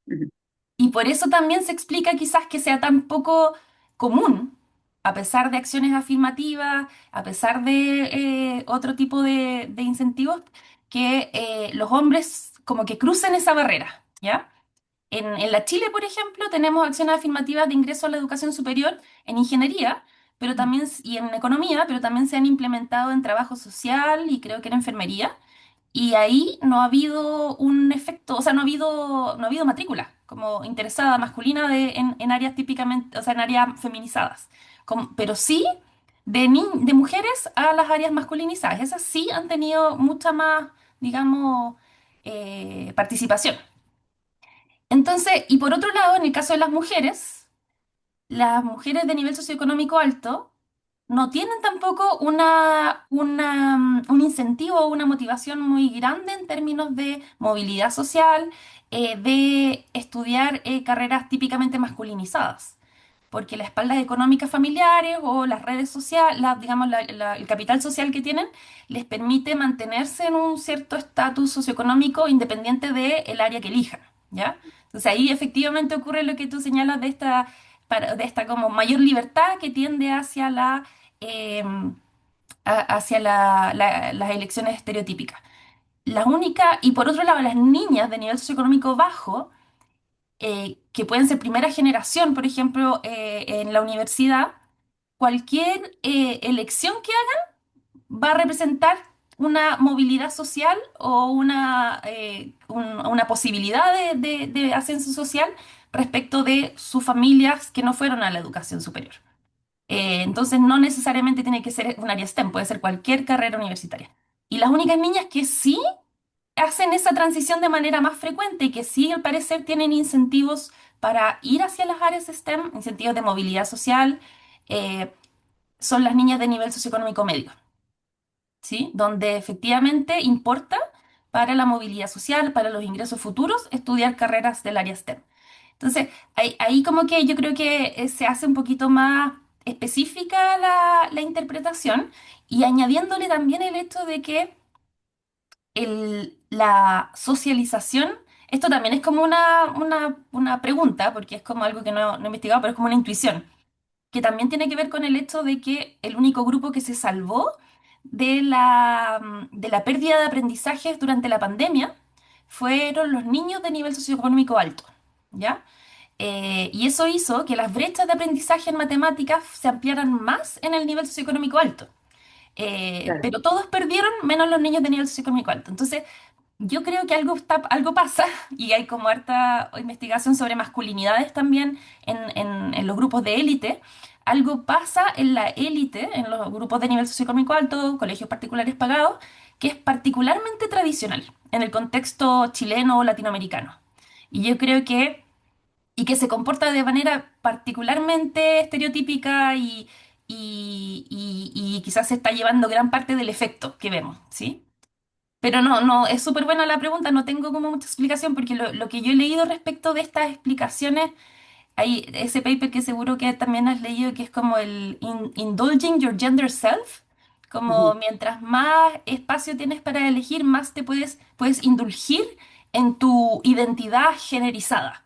Ujú. y por eso también se explica quizás que sea tan poco común, a pesar de acciones afirmativas, a pesar de otro tipo de incentivos, que los hombres como que crucen esa barrera, ¿ya? En la Chile, por ejemplo, tenemos acciones afirmativas de ingreso a la educación superior en ingeniería, pero también, y en economía, pero también se han implementado en trabajo social y creo que en enfermería. Y ahí no ha habido un efecto, o sea, no ha habido matrícula como interesada masculina en áreas típicamente, o sea, en áreas feminizadas. Pero sí de mujeres a las áreas masculinizadas. Esas sí han tenido mucha más, digamos, participación. Entonces, y por otro lado, en el caso de las mujeres de nivel socioeconómico alto no tienen tampoco un incentivo o una motivación muy grande en términos de movilidad social, de estudiar carreras típicamente masculinizadas, porque las espaldas económicas familiares o las redes sociales, digamos, el capital social que tienen, les permite mantenerse en un cierto estatus socioeconómico independiente del área que elijan, ¿ya? Entonces ahí efectivamente ocurre lo que tú señalas de esta como mayor libertad que tiende em, hacia las elecciones estereotípicas. Y por otro lado, las niñas de nivel socioeconómico bajo, que pueden ser primera generación, por ejemplo, en la universidad, cualquier elección que haga va a representar una movilidad social o una posibilidad de ascenso social respecto de sus familias que no fueron a la educación superior. Entonces, no necesariamente tiene que ser un área STEM, puede ser cualquier carrera universitaria. Y las únicas niñas que sí hacen esa transición de manera más frecuente y que sí, al parecer, tienen incentivos para ir hacia las áreas STEM, incentivos de movilidad social, eh, son las niñas de nivel socioeconómico medio, ¿sí? Donde efectivamente importa para la movilidad social, para los ingresos futuros, estudiar carreras del área STEM. Entonces, ahí como que yo creo que se hace un poquito más específica la interpretación y añadiéndole también el hecho de que la socialización, esto también es como una pregunta, porque es como algo que no he investigado, pero es como una intuición que también tiene que ver con el hecho de que el único grupo que se salvó de la pérdida de aprendizajes durante la pandemia fueron los niños de nivel socioeconómico alto, ¿ya? Y eso hizo que las brechas de aprendizaje en matemáticas se ampliaran más en el nivel socioeconómico alto. Claro. Pero todos perdieron menos los niños de nivel socioeconómico alto. Entonces, yo creo que algo pasa y hay como harta investigación sobre masculinidades también en los grupos de élite. Algo pasa en la élite, en los grupos de nivel socioeconómico alto, colegios particulares pagados, que es particularmente tradicional en el contexto chileno o latinoamericano. Y yo creo que se comporta de manera particularmente estereotípica y quizás se está llevando gran parte del efecto que vemos, ¿sí? Pero no, es súper buena la pregunta, no tengo como mucha explicación porque lo que yo he leído respecto de estas explicaciones, hay ese paper que seguro que también has leído que es como el Indulging Your Gender Self, como Ujú. mientras más espacio tienes para elegir, más puedes indulgir en tu identidad generizada.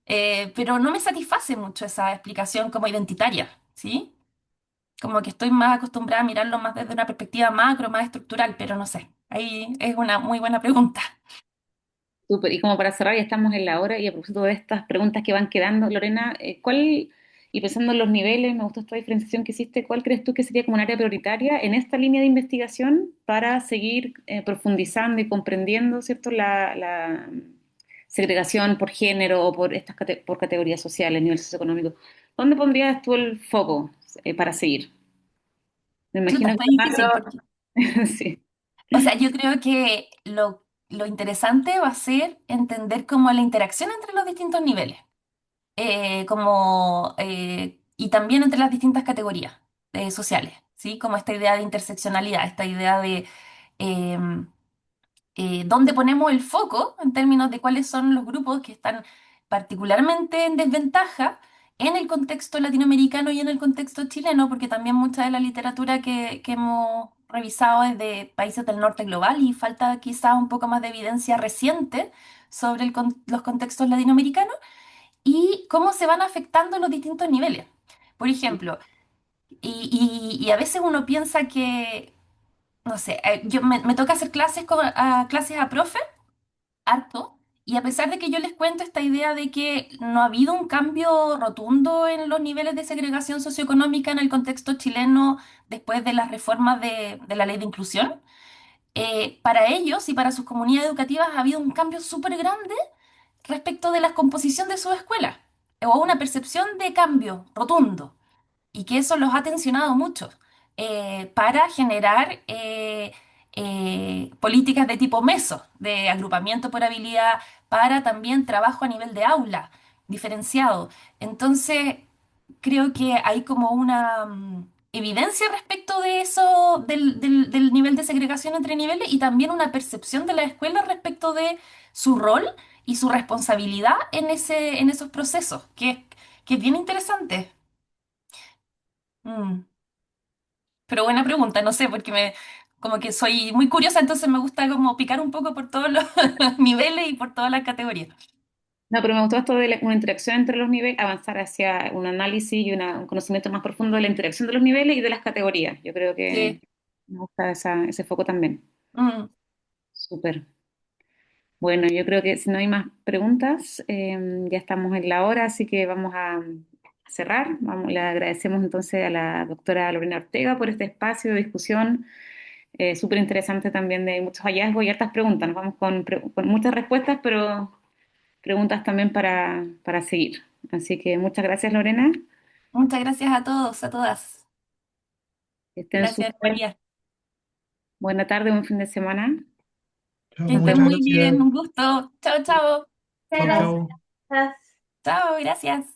Pero no me satisface mucho esa explicación como identitaria, ¿sí? Como que estoy más acostumbrada a mirarlo más desde una perspectiva macro, más estructural, pero no sé. Ahí es una muy buena pregunta. Súper. Y como para cerrar, ya estamos en la hora y a propósito de estas preguntas que van quedando, Lorena, y pensando en los niveles, me gustó esta diferenciación que hiciste, ¿cuál crees tú que sería como un área prioritaria en esta línea de investigación para seguir profundizando y comprendiendo, ¿cierto?, la segregación por género o por por categorías sociales, nivel socioeconómico. ¿Dónde pondrías tú el foco para seguir? Me Chuta, imagino está que difícil macro, porque, sí. o sea, yo creo que lo interesante va a ser entender cómo la interacción entre los distintos niveles, y también entre las distintas categorías sociales, ¿sí? Como esta idea de interseccionalidad, esta idea de em, dónde ponemos el foco en términos de cuáles son los grupos que están particularmente en desventaja en el contexto latinoamericano y en el contexto chileno, porque también mucha de la literatura que hemos revisado es de países del norte global y falta quizá un poco más de evidencia reciente sobre los contextos latinoamericanos y cómo se van afectando los distintos niveles. Por ejemplo, y a veces uno piensa que, no sé, yo me toca hacer clases a profe harto. Y a pesar de que yo les cuento esta idea de que no ha habido un cambio rotundo en los niveles de segregación socioeconómica en el contexto chileno después de las reformas de la ley de inclusión, para ellos y para sus comunidades educativas ha habido un cambio súper grande respecto de la composición de sus escuelas, o una percepción de cambio rotundo y que eso los ha tensionado mucho para generar políticas de tipo meso, de agrupamiento por habilidad, para también trabajo a nivel de aula, diferenciado. Entonces, creo que hay como una evidencia respecto de eso, del nivel de segregación entre niveles y también una percepción de la escuela respecto de su rol y su responsabilidad en esos procesos, que es bien interesante. Mm. Pero buena pregunta, no sé, porque como que soy muy curiosa, entonces me gusta como picar un poco por todos los niveles y por todas las categorías. No, pero me gustó esto de una interacción entre los niveles, avanzar hacia un análisis y un conocimiento más profundo de la interacción de los niveles y de las categorías. Yo creo que Sí. me gusta ese foco también. Mm. Súper. Bueno, yo creo que si no hay más preguntas, ya estamos en la hora, así que vamos a cerrar. Le agradecemos entonces a la doctora Lorena Ortega por este espacio de discusión, súper interesante también, de muchos hallazgos y hartas preguntas. Nos vamos con muchas respuestas, pero preguntas también para seguir. Así que muchas gracias, Lorena. Muchas gracias a todos, a todas. Que estén Gracias, súper. María. Buena tarde, buen fin de semana. Chao, Que Nos estén muchas vemos. muy gracias. bien, un gusto. Chao, chao. Chao, Gracias. chao. Chao, gracias.